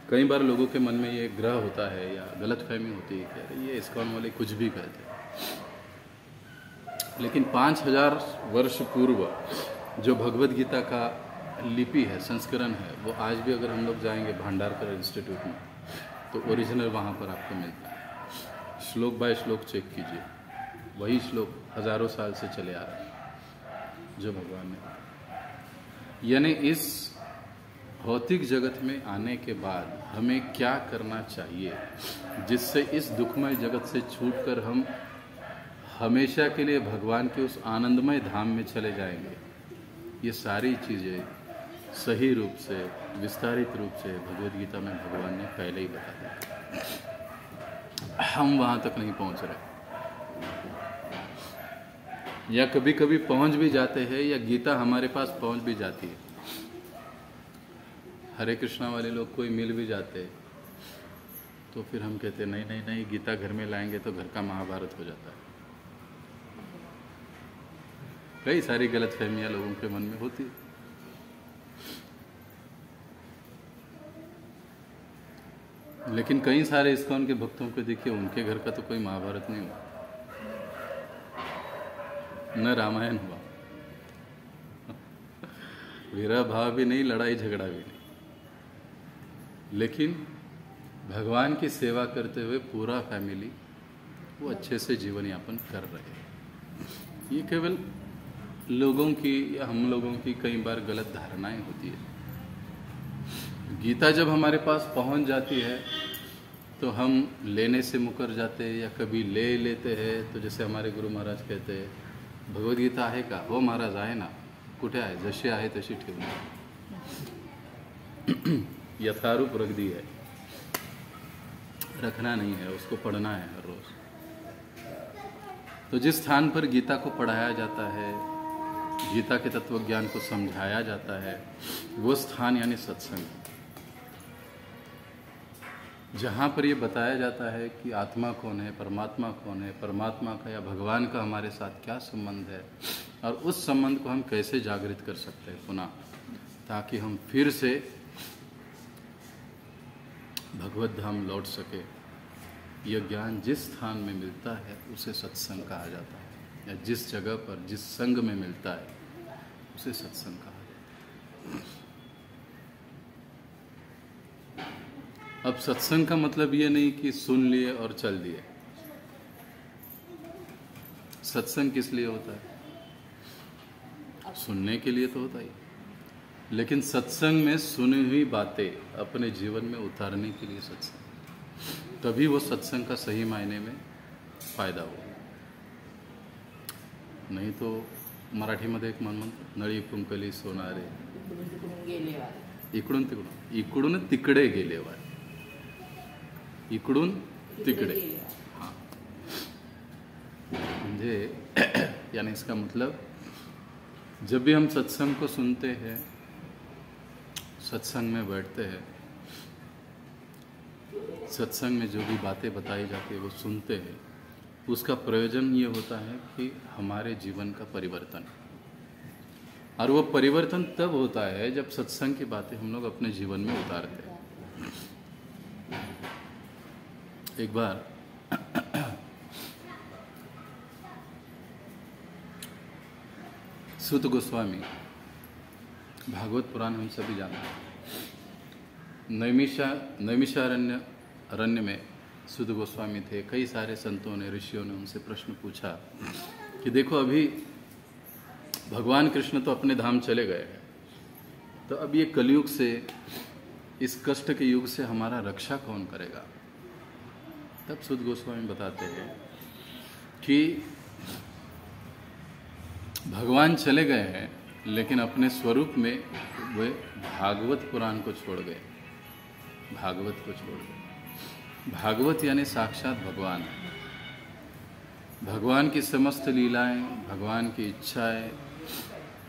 [SPEAKER 1] कई बार लोगों के मन में ये ग्रह होता है या गलतफहमी होती है कि अरे ये इस्कॉन वाले कुछ भी कहते हैं। लेकिन 5000 वर्ष पूर्व जो भगवत गीता का लिपि है, संस्करण है, वो आज भी अगर हम लोग जाएंगे भांडारकर इंस्टीट्यूट में तो ओरिजिनल वहाँ पर आपको मिलता है। श्लोक बाय श्लोक चेक कीजिए, वही श्लोक हजारों साल से चले आ रहे हैं जो भगवान ने। यानी इस भौतिक जगत में आने के बाद हमें क्या करना चाहिए जिससे इस दुखमय जगत से छूटकर हम हमेशा के लिए भगवान के उस आनंदमय धाम में चले जाएंगे। ये सारी चीज़ें सही रूप से, विस्तारित रूप से भगवद गीता में भगवान ने पहले ही बता दिया। हम वहाँ तक नहीं पहुँच रहे, या कभी कभी पहुँच भी जाते हैं, या गीता हमारे पास पहुँच भी जाती है। हरे कृष्णा वाले लोग कोई मिल भी जाते तो फिर हम कहते नहीं नहीं नहीं, गीता घर में लाएंगे तो घर का महाभारत हो जाता है। कई सारी गलतफहमियां लोगों के मन में होती। लेकिन कई सारे इस्कॉन के भक्तों को देखिए, उनके घर का तो कोई महाभारत नहीं हुआ, न रामायण हुआ, विरह भाव भी नहीं, लड़ाई झगड़ा भी नहीं। लेकिन भगवान की सेवा करते हुए पूरा फैमिली वो अच्छे से जीवन यापन कर रहे हैं। ये केवल लोगों की या हम लोगों की कई बार गलत धारणाएं होती है। गीता जब हमारे पास पहुंच जाती है तो हम लेने से मुकर जाते हैं, या कभी ले लेते हैं। तो जैसे हमारे गुरु महाराज कहते हैं, भगवद गीता आहे का? हो महाराज आहे ना। कुठे आहे? जशी आहे तशी ठेवून यथारूप रख दी है, रखना नहीं है, उसको पढ़ना है हर रोज। तो जिस स्थान पर गीता को पढ़ाया जाता है गीता के तत्व ज्ञान को समझाया जाता है, वो स्थान यानी सत्संग, जहाँ पर ये बताया जाता है कि आत्मा कौन है, परमात्मा कौन है, परमात्मा का या भगवान का हमारे साथ क्या संबंध है, और उस संबंध को हम कैसे जागृत कर सकते हैं पुनः, ताकि हम फिर से भगवत धाम लौट सके। यह ज्ञान जिस स्थान में मिलता है उसे सत्संग कहा जाता है, या जिस जगह पर जिस संग में मिलता है उसे सत्संग कहा जाता है। अब सत्संग का मतलब ये नहीं कि सुन लिए और चल दिए। सत्संग किस लिए होता है? सुनने के लिए तो होता ही, लेकिन सत्संग में सुनी हुई बातें अपने जीवन में उतारने के लिए सत्संग, तभी वो सत्संग का सही मायने में फायदा हो। नहीं तो मराठीमध्ये एक म्हण म्हणतात, नळी कुंकली सोनारे इकडून तिकडून, इकडून तिकडे गेले वारे, इकडून तिकडे। हाँ, म्हणजे यानी इसका मतलब जब भी हम सत्संग को सुनते हैं, सत्संग में बैठते हैं, सत्संग में जो भी बातें बताई जाती है वो सुनते हैं, उसका प्रयोजन ये होता है कि हमारे जीवन का परिवर्तन, और वो परिवर्तन तब होता है जब सत्संग की बातें हम लोग अपने जीवन में उतारते हैं। एक बार सूत गोस्वामी, भागवत पुराण हम सभी जानते हैं, नैमिषारण्य में सूत गोस्वामी थे। कई सारे संतों ने, ऋषियों ने उनसे प्रश्न पूछा कि देखो अभी भगवान कृष्ण तो अपने धाम चले गए हैं, तो अब ये कलयुग से, इस कष्ट के युग से हमारा रक्षा कौन करेगा? तब सूत गोस्वामी बताते हैं कि भगवान चले गए हैं, लेकिन अपने स्वरूप में वे भागवत पुराण को छोड़ गए, भागवत को छोड़ गए। भागवत यानी साक्षात भगवान है। भगवान की समस्त लीलाएं, भगवान की इच्छाएं,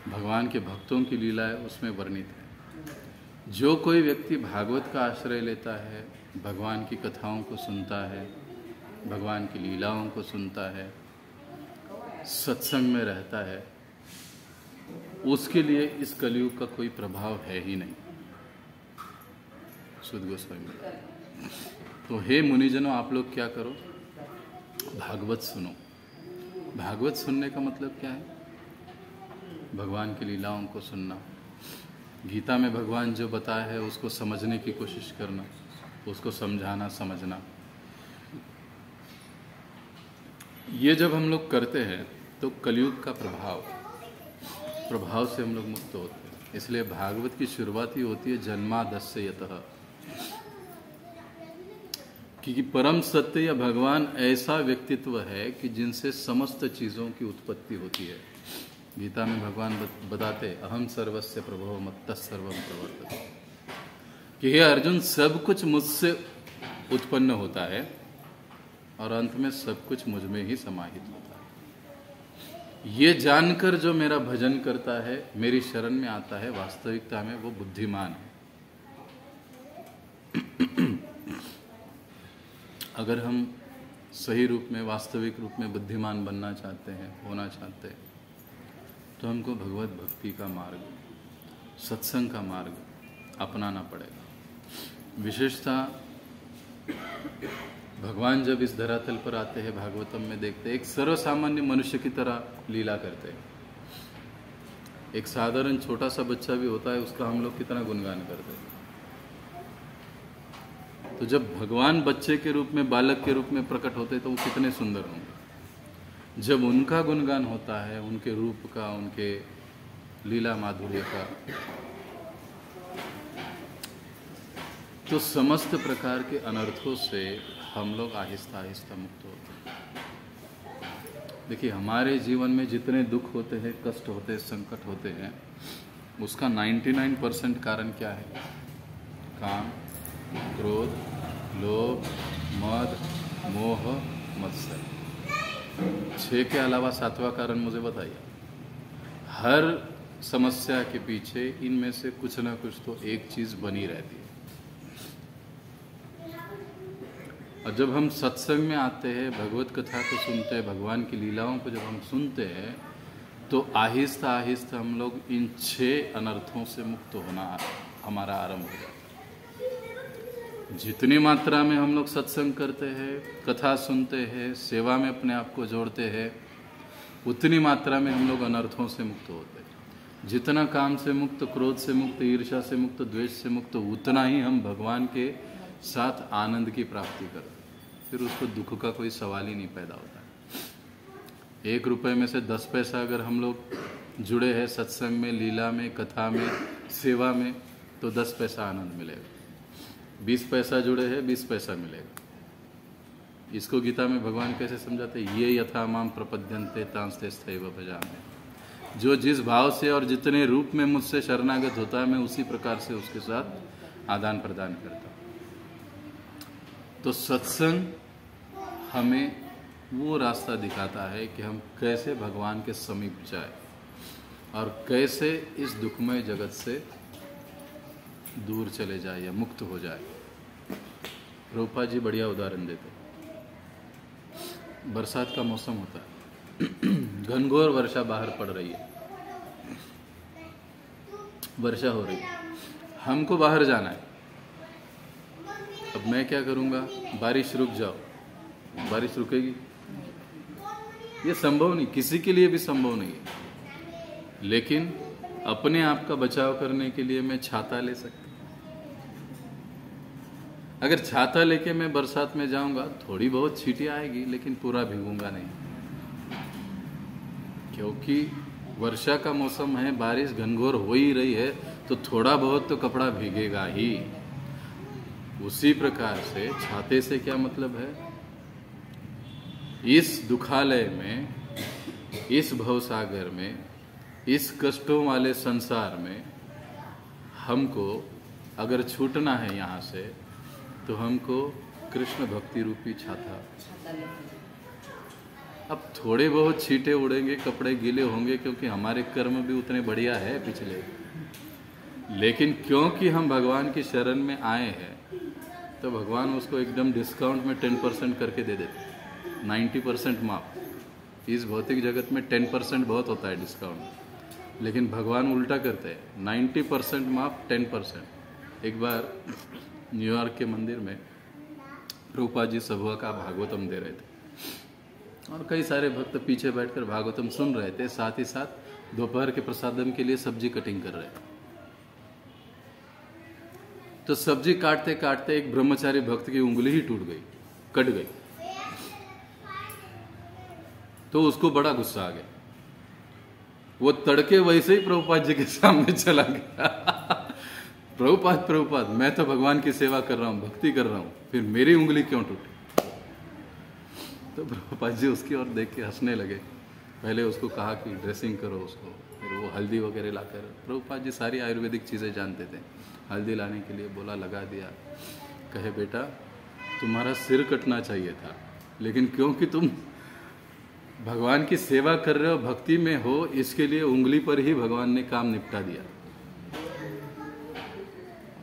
[SPEAKER 1] भगवान के भक्तों की लीलाएं उसमें वर्णित है। जो कोई व्यक्ति भागवत का आश्रय लेता है, भगवान की कथाओं को सुनता है, भगवान की लीलाओं को सुनता है, सत्संग में रहता है, उसके लिए इस कलयुग का कोई प्रभाव है ही नहीं। सूत गोस्वामी। तो हे मुनिजनों, आप लोग क्या करो? भागवत सुनो। भागवत सुनने का मतलब क्या है? भगवान की लीलाओं को सुनना, गीता में भगवान जो बताया है उसको समझने की कोशिश करना, उसको समझाना, समझना। ये जब हम लोग करते हैं तो कलयुग का प्रभाव से हम लोग मुक्त होते हैं। इसलिए भागवत की शुरुआत ही होती है जन्मादस्य यतः, क्योंकि परम सत्य या भगवान ऐसा व्यक्तित्व है कि जिनसे समस्त चीज़ों की उत्पत्ति होती है। गीता में भगवान बताते, अहम सर्वस्य प्रभो मत्तः सर्वं प्रवर्तते, कि हे अर्जुन, सब कुछ मुझसे उत्पन्न होता है और अंत में सब कुछ मुझ में ही समाहित होता है। ये जानकर जो मेरा भजन करता है, मेरी शरण में आता है, वास्तविकता में वो बुद्धिमान है। अगर हम सही रूप में, वास्तविक रूप में बुद्धिमान बनना चाहते हैं, होना चाहते हैं, तो हमको भगवत भक्ति का मार्ग, सत्संग का मार्ग अपनाना पड़ेगा। विशेषतः भगवान जब इस धरातल पर आते हैं, भागवतम में देखते हैं, एक सर्वसामान्य मनुष्य की तरह लीला करते हैं। एक साधारण छोटा सा बच्चा भी होता है, उसका हम लोग कितना गुणगान करते हैं। तो जब भगवान बच्चे के रूप में, बालक के रूप में प्रकट होते हैं, तो वो कितने सुंदर होंगे। जब उनका गुणगान होता है, उनके रूप का, उनके लीला माधुर्य का, तो समस्त प्रकार के अनर्थों से हम लोग आहिस्ता आहिस्ता मुक्त होते हैं। देखिए, हमारे जीवन में जितने दुख होते हैं, कष्ट होते हैं, संकट होते हैं, उसका 99% कारण क्या है? काम, क्रोध, लोभ, मद, मोह, मत्सर। 6 के अलावा 7वां कारण मुझे बताइए। हर समस्या के पीछे इनमें से कुछ ना कुछ तो एक चीज़ बनी रहती है। और जब हम सत्संग में आते हैं, भगवत कथा को सुनते हैं, भगवान की लीलाओं को जब हम सुनते हैं, तो आहिस्ता आहिस्ता हम लोग इन 6 अनर्थों से मुक्त होना हमारा आरंभ हो जाता है। जितनी मात्रा में हम लोग सत्संग करते हैं, कथा सुनते हैं, सेवा में अपने आप को जोड़ते हैं, उतनी मात्रा में हम लोग अनर्थों से मुक्त होते हैं। जितना काम से मुक्त, क्रोध से मुक्त, ईर्ष्या से मुक्त, द्वेष से मुक्त, उतना ही हम भगवान के साथ आनंद की प्राप्ति करते हैं। फिर उसको दुख का कोई सवाल ही नहीं पैदा होता है। 1 रुपये में से 10 पैसा अगर हम लोग जुड़े हैं सत्संग में, लीला में, कथा में, सेवा में, तो 10 पैसा आनंद मिलेगा। 20 पैसा जुड़े हैं, 20 पैसा मिलेगा। इसको गीता में भगवान कैसे समझाते हैं? ये यथा माम प्रपद्यन्ते तांस्ते स्थैव भजामि। जो जिस भाव से और जितने रूप में मुझसे शरणागत होता है, मैं उसी प्रकार से उसके साथ आदान प्रदान करता हूँ। तो सत्संग हमें वो रास्ता दिखाता है कि हम कैसे भगवान के समीप जाए और कैसे इस दुखमय जगत से दूर चले जाए या मुक्त हो जाए। रूपा जी बढ़िया उदाहरण देते। बरसात का मौसम होता है, घनघोर वर्षा बाहर पड़ रही है, वर्षा हो रही है, हमको बाहर जाना है। अब मैं क्या करूंगा? बारिश रुक जाओ, बारिश रुकेगी? ये संभव नहीं, किसी के लिए भी संभव नहीं है। लेकिन अपने आप का बचाव करने के लिए मैं छाता ले सकता हूं। अगर छाता लेके मैं बरसात में जाऊंगा, थोड़ी बहुत छींटे आएगी, लेकिन पूरा भीगूंगा नहीं, क्योंकि वर्षा का मौसम है, बारिश घनघोर हो ही रही है, तो थोड़ा बहुत तो कपड़ा भीगेगा ही। उसी प्रकार से छाते से क्या मतलब है? इस दुखालय में, इस भवसागर में, इस कष्टों वाले संसार में हमको अगर छूटना है यहाँ से, तो हमको कृष्ण भक्ति रूपी छाता। अब थोड़े बहुत छींटे उड़ेंगे, कपड़े गीले होंगे, क्योंकि हमारे कर्म भी उतने बढ़िया है पिछले, लेकिन क्योंकि हम भगवान की शरण में आए हैं, तो भगवान उसको एकदम डिस्काउंट में 10% करके दे देते, 90% माफ। इस भौतिक जगत में 10% बहुत होता है डिस्काउंट, लेकिन भगवान उल्टा करते हैं, 90% माफ, 10%। एक बार न्यूयॉर्क के मंदिर में रूपा जी सभुआ का भागवतम दे रहे थे और कई सारे भक्त पीछे बैठकर भागवतम सुन रहे थे, साथ ही साथ दोपहर के प्रसादम के लिए सब्जी कटिंग कर रहे थे। तो सब्जी काटते काटते एक ब्रह्मचारी भक्त की उंगली ही टूट गई, कट गई। तो उसको बड़ा गुस्सा आ गया। वो तड़के वैसे ही प्रभुपाद जी के सामने चला गया। प्रभुपाद, मैं तो भगवान की सेवा कर रहा हूँ, भक्ति कर रहा हूँ, फिर मेरी उंगली क्यों टूटी? तो प्रभुपाद जी उसकी ओर देख के हंसने लगे। पहले उसको कहा कि ड्रेसिंग करो उसको, फिर वो हल्दी वगैरह लाकर, प्रभुपाद जी सारी आयुर्वेदिक चीज़ें जानते थे, हल्दी लाने के लिए बोला, लगा दिया। कहे बेटा तुम्हारा सिर कटना चाहिए था, लेकिन क्योंकि तुम भगवान की सेवा कर रहे हो, भक्ति में हो, इसके लिए उंगली पर ही भगवान ने काम निपटा दिया।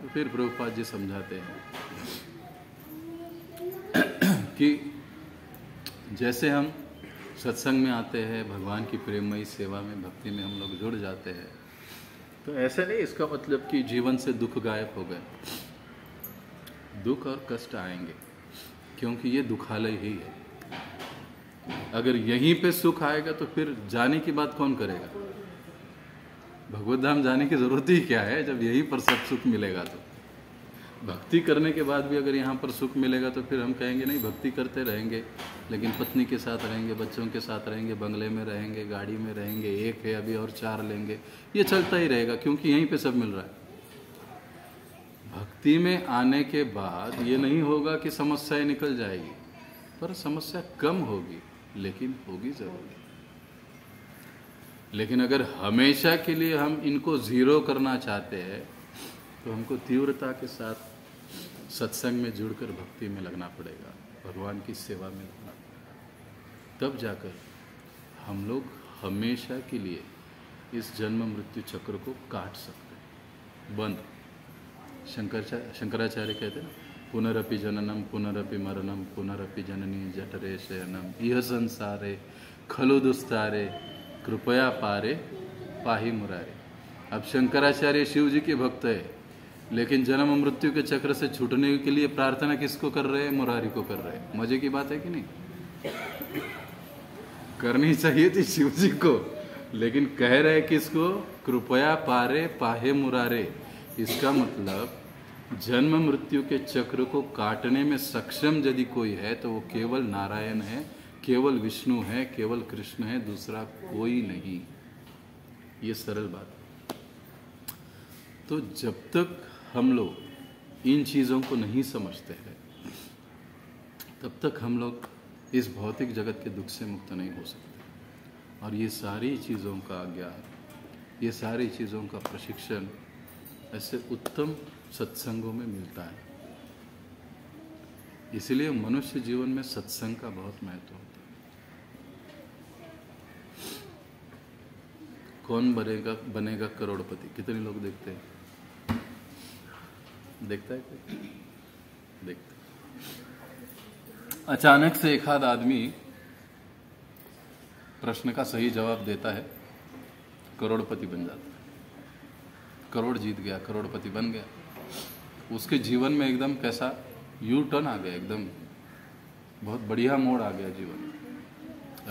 [SPEAKER 1] तो फिर प्रभुपाद जी समझाते हैं कि जैसे हम सत्संग में आते हैं, भगवान की प्रेममयी सेवा में, भक्ति में हम लोग जुड़ जाते हैं, तो ऐसे नहीं इसका मतलब कि जीवन से दुख गायब हो गए। दुख और कष्ट आएंगे, क्योंकि ये दुखालय ही है। अगर यहीं पे सुख आएगा तो फिर जाने की बात कौन करेगा? भगवत धाम जाने की जरूरत ही क्या है, जब यहीं पर सब सुख मिलेगा। तो भक्ति करने के बाद भी अगर यहाँ पर सुख मिलेगा, तो फिर हम कहेंगे नहीं, भक्ति करते रहेंगे, लेकिन पत्नी के साथ रहेंगे, बच्चों के साथ रहेंगे, बंगले में रहेंगे, गाड़ी में रहेंगे, एक है अभी और 4 लेंगे, ये चलता ही रहेगा, क्योंकि यहीं पे सब मिल रहा है। भक्ति में आने के बाद ये नहीं होगा कि समस्याएं निकल जाएगी, पर समस्या कम होगी, लेकिन होगी जरूर। लेकिन अगर हमेशा के लिए हम इनको जीरो करना चाहते हैं, तो हमको तीव्रता के साथ सत्संग में जुड़कर भक्ति में लगना पड़ेगा, भगवान की सेवा में लगना पड़ेगा। तब जाकर हम लोग हमेशा के लिए इस जन्म मृत्यु चक्र को काट सकते हैं, बंद। शंकराचार्य कहते हैं ना, पुनरपि जननम पुनरपि मरणम पुनरपि जननी जठरे शयनम यह संसारे खलु दुस्तारे कृपया पारे पाही मुरारे। अब शंकराचार्य शिव जी के भक्त है, लेकिन जन्म मृत्यु के चक्र से छूटने के लिए प्रार्थना किसको कर रहे हैं? मुरारी को कर रहे हैं। मजे की बात है कि नहीं? करनी चाहिए थी शिव जी को, लेकिन कह रहे किसको? कृपया पारे पाहे मुरारे। इसका मतलब जन्म मृत्यु के चक्र को काटने में सक्षम यदि कोई है तो वो केवल नारायण है, केवल विष्णु है, केवल कृष्ण है, दूसरा कोई नहीं। ये सरल बात है। तो जब तक हम लोग इन चीज़ों को नहीं समझते हैं, तब तक हम लोग इस भौतिक जगत के दुख से मुक्त नहीं हो सकते। और ये सारी चीज़ों का ज्ञान, ये सारी चीज़ों का प्रशिक्षण ऐसे उत्तम सत्संगों में मिलता है। इसलिए मनुष्य जीवन में सत्संग का बहुत महत्व होता है। कौन बनेगा करोड़पति? कितने लोग देखते हैं? देखता है कोई? देखता है। अचानक से एक आध आदमी प्रश्न का सही जवाब देता है, करोड़पति बन जाता है, करोड़ जीत गया, करोड़पति बन गया। उसके जीवन में एकदम कैसा यू टर्न आ गया, एकदम बहुत बढ़िया मोड़ आ गया जीवन में।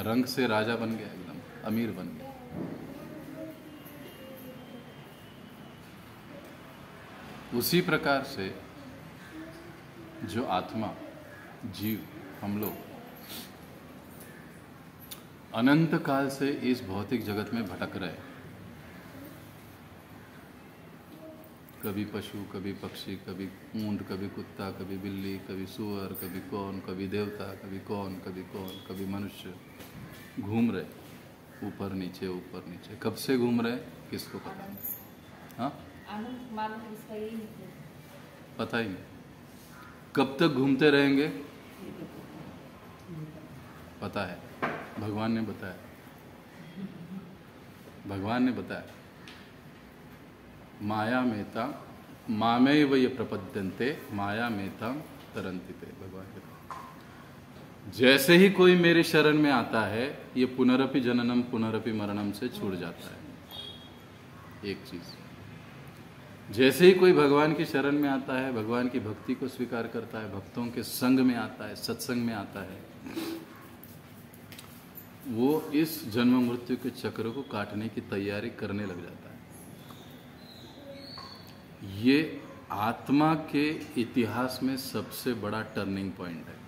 [SPEAKER 1] रंग से राजा बन गया, एकदम अमीर बन गया। उसी प्रकार से जो आत्मा, जीव, हम लोग अनंत काल से इस भौतिक जगत में भटक रहे हैं। कभी पशु, कभी पक्षी, कभी ऊंट, कभी कुत्ता, कभी बिल्ली, कभी सूअर, कभी कौन, कभी देवता, कभी कौन, कभी मनुष्य, घूम रहे ऊपर नीचे ऊपर नीचे। कब से घूम रहे किसको पता नहीं। हाँ,
[SPEAKER 2] आनंद मालूम इसका यही नहीं,
[SPEAKER 1] पता ही नहीं। कब तक घूमते रहेंगे पता है, भगवान ने बताया। भगवान ने बताया, माया मेता मामे व ये प्रपद्यन्ते माया मेता तरंति ते। भगवान कहते जैसे ही कोई मेरे शरण में आता है, ये पुनरपि जननम पुनरपि मरणम से छूट जाता है। एक चीज, जैसे ही कोई भगवान की शरण में आता है, भगवान की भक्ति को स्वीकार करता है, भक्तों के संग में आता है, सत्संग में आता है, वो इस जन्म मृत्यु के चक्र को काटने की तैयारी करने लग जाता है। ये आत्मा के इतिहास में सबसे बड़ा टर्निंग पॉइंट है।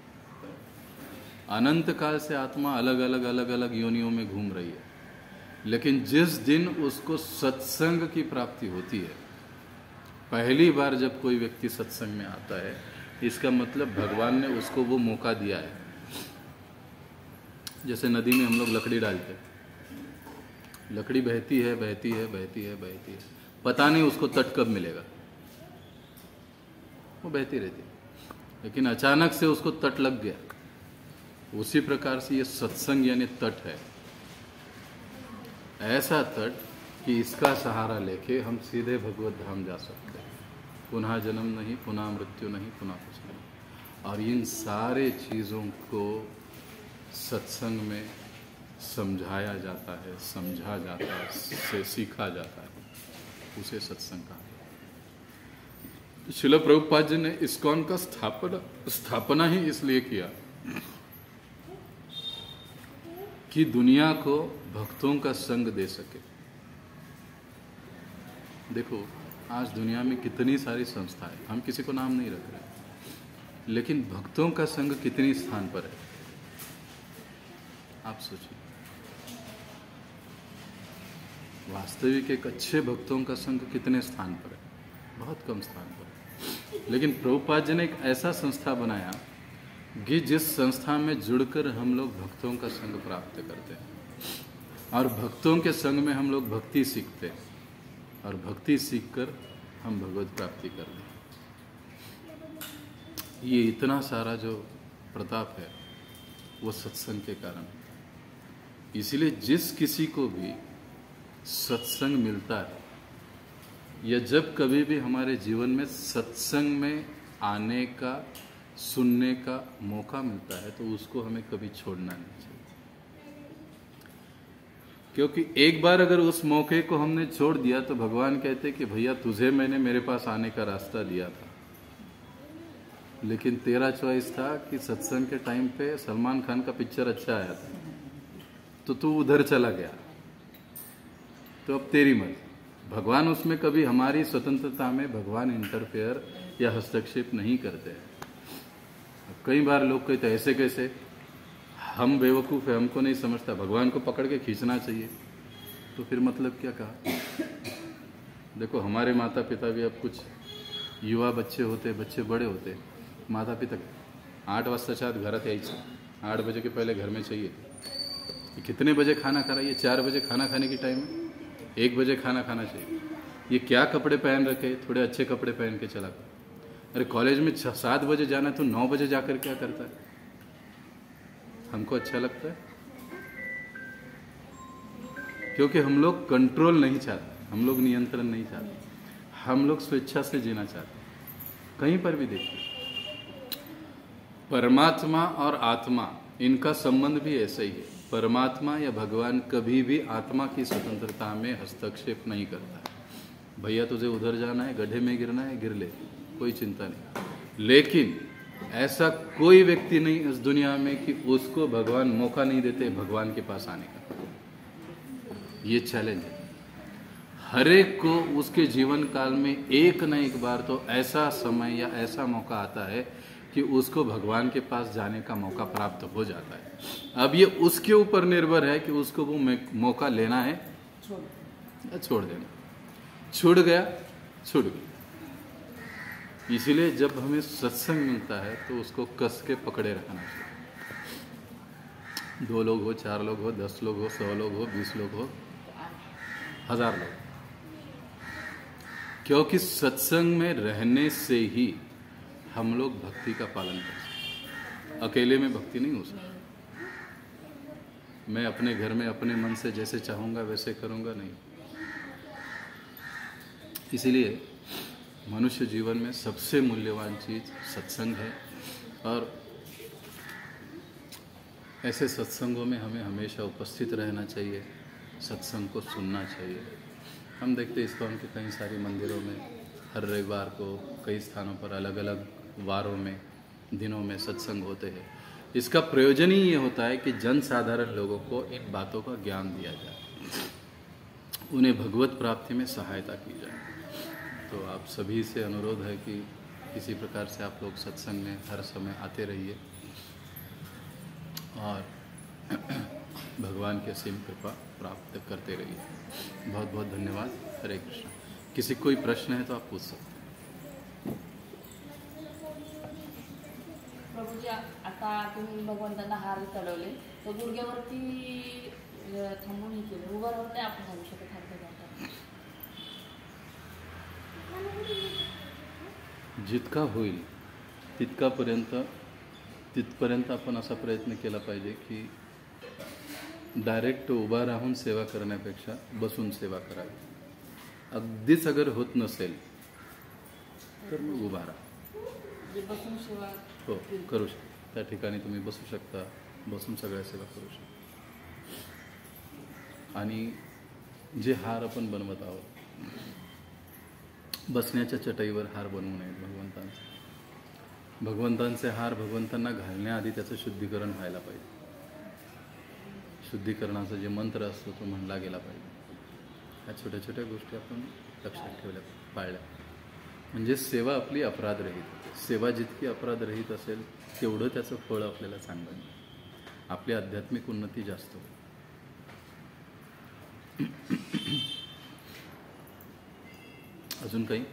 [SPEAKER 1] अनंत काल से आत्मा अलग अलग योनियों में घूम रही है, लेकिन जिस दिन उसको सत्संग की प्राप्ति होती है, पहली बार जब कोई व्यक्ति सत्संग में आता है, इसका मतलब भगवान ने उसको वो मौका दिया है। जैसे नदी में हम लोग लकड़ी डालते हैं, लकड़ी बहती है बहती है बहती है बहती है, पता नहीं उसको तट कब मिलेगा, वो बहती रहती है, लेकिन अचानक से उसको तट लग गया। उसी प्रकार से ये सत्संग यानी तट है, ऐसा तट कि इसका सहारा लेके हम सीधे भगवत धाम जा सकते हैं। पुनः जन्म नहीं, पुनः मृत्यु नहीं, पुनः कुछ नहीं। और इन सारे चीज़ों को सत्संग में समझाया जाता है, समझा जाता है, से सीखा जाता है, उसे सत्संग कहा। श्रील प्रभुपाद जी ने इस्कॉन का स्थापना ही इसलिए किया कि दुनिया को भक्तों का संग दे सके। देखो आज दुनिया में कितनी सारी संस्थाएं, हम किसी को नाम नहीं रख रहे, लेकिन भक्तों का संग कितनी स्थान पर है आप सोचिए। वास्तविक एक अच्छे भक्तों का संग कितने स्थान पर है? बहुत कम स्थान पर है। लेकिन प्रभुपाद जी ने एक ऐसा संस्था बनाया कि जिस संस्था में जुड़कर हम लोग भक्तों का संग प्राप्त करते हैं, और भक्तों के संग में हम लोग भक्ति सीखते हैं, और भक्ति सीखकर हम भगवत प्राप्ति करते हैं। ये इतना सारा जो प्रताप है वो सत्संग के कारण है। इसलिए जिस किसी को भी सत्संग मिलता है, या जब कभी भी हमारे जीवन में सत्संग में आने का, सुनने का मौका मिलता है, तो उसको हमें कभी छोड़ना नहीं चाहिए। क्योंकि एक बार अगर उस मौके को हमने छोड़ दिया तो भगवान कहते कि भैया तुझे मैंने मेरे पास आने का रास्ता दिया था, लेकिन तेरा चॉइस था कि सत्संग के टाइम पे सलमान खान का पिक्चर अच्छा आया था, तो तू उधर चला गया, तो अब तेरी मर्जी। भगवान उसमें कभी हमारी स्वतंत्रता में भगवान इंटरफेयर या हस्तक्षेप नहीं करते हैं। कई बार लोग कहते हैं ऐसे कैसे, हम बेवकूफ़ है, हमको नहीं समझता, भगवान को पकड़ के खींचना चाहिए। तो फिर मतलब क्या कहा? देखो हमारे माता पिता भी, अब कुछ युवा बच्चे होते, बच्चे बड़े होते, माता पिता 8 वाजताच्या आत घरात यायचं, 8 बजे के पहले घर में चाहिए। कितने बजे खाना खा रहा है? ये 4 बजे खाना खाने की टाइम है, 1 बजे खाना खाना चाहिए। ये क्या कपड़े पहन रखे, थोड़े अच्छे कपड़े पहन के चला कर। अरे कॉलेज में 7 बजे जाना है तो 9 बजे जाकर क्या करता है? हमको अच्छा लगता है? क्योंकि हम लोग कंट्रोल नहीं चाहते, हम लोग नियंत्रण नहीं चाहते, हम लोग स्वेच्छा से जीना चाहते। कहीं पर भी देखिए, परमात्मा और आत्मा, इनका संबंध भी ऐसा ही है। परमात्मा या भगवान कभी भी आत्मा की स्वतंत्रता में हस्तक्षेप नहीं करता है। भैया तुझे उधर जाना है, गड्ढे में गिरना है, गिर ले, कोई चिंता नहीं। लेकिन ऐसा कोई व्यक्ति नहीं इस दुनिया में कि उसको भगवान मौका नहीं देते भगवान के पास आने का। ये चैलेंज है। हर एक को उसके जीवन काल में एक न एक बार तो ऐसा समय या ऐसा मौका आता है कि उसको भगवान के पास जाने का मौका प्राप्त हो जाता है। अब ये उसके ऊपर निर्भर है कि उसको वो मौका लेना है या छोड़ देना। छूट गया, छूट गया। इसीलिए जब हमें सत्संग मिलता है तो उसको कस के पकड़े रखना चाहिए। 2 लोग हो, 4 लोग हो, 10 लोग हो, 100 लोग हो, 20 लोग हो, 1000 लोग, क्योंकि सत्संग में रहने से ही हम लोग भक्ति का पालन कर सकते। अकेले में भक्ति नहीं हो सकती। मैं अपने घर में अपने मन से जैसे चाहूँगा वैसे करूँगा, नहीं। इसीलिए मनुष्य जीवन में सबसे मूल्यवान चीज़ सत्संग है, और ऐसे सत्संगों में हमें हमेशा उपस्थित रहना चाहिए, सत्संग को सुनना चाहिए। हम देखते हैं इस्कॉन के कई सारे मंदिरों में हर रविवार को कई स्थानों पर अलग अलग वारों में, दिनों में सत्संग होते हैं। इसका प्रयोजन ही ये होता है कि जन साधारण लोगों को इन बातों का ज्ञान दिया जाए, उन्हें भगवत प्राप्ति में सहायता की जाए। तो आप सभी से अनुरोध है कि किसी प्रकार से आप लोग सत्संग में हर समय आते रहिए और भगवान की असीम कृपा प्राप्त करते रहिए। बहुत बहुत धन्यवाद। हरे कृष्ण। किसी कोई प्रश्न है तो आप पूछ सकते हैं।
[SPEAKER 2] प्रभूजी, आता तुम्ही भगवंतांना हार चढवले, तो गुडघ्यावरती थांबून हे केलं, उभं राहून नाही आपण घालू शकत हात भगवंतांना?
[SPEAKER 1] जितका होईल तिथपर्यंत आपण असा प्रयत्न केला पाहिजे की डायरेक्ट उभा राहून सेवा करण्यापेक्षा बसून सेवा करावी। अगदीच अगर होत नसेल तर मग उभा राहा।
[SPEAKER 2] जे बसून सेवा
[SPEAKER 1] हो, करू शकता। त्या ठिकाणी तुम्ही बसू शकता, बसून सगळ्या सेवा करू शकता। आणि जे हार आपण बनवत आहोत, बसण्याच्या चटईवर हार बनवू नये भगवंतांचे। भगवंतांचे हार भगवंतांना घालण्याआधी त्याचं शुद्धीकरण व्हायला पाहिजे। शुद्धीकरणाचा जे मंत्र असतो तो म्हणला गेला पाहिजे। ह्या छोट्या छोट्या गोष्टी आपण लक्षात ठेवल्या, पाळल्या, म्हणजे सेवा आपली अपराधरहित। सेवा जितकी अपराधरहित असेल तेवढं त्याचं फळ आपल्याला चांगलं मिळेल, आपली आध्यात्मिक उन्नती जास्त होईल। अजून काही?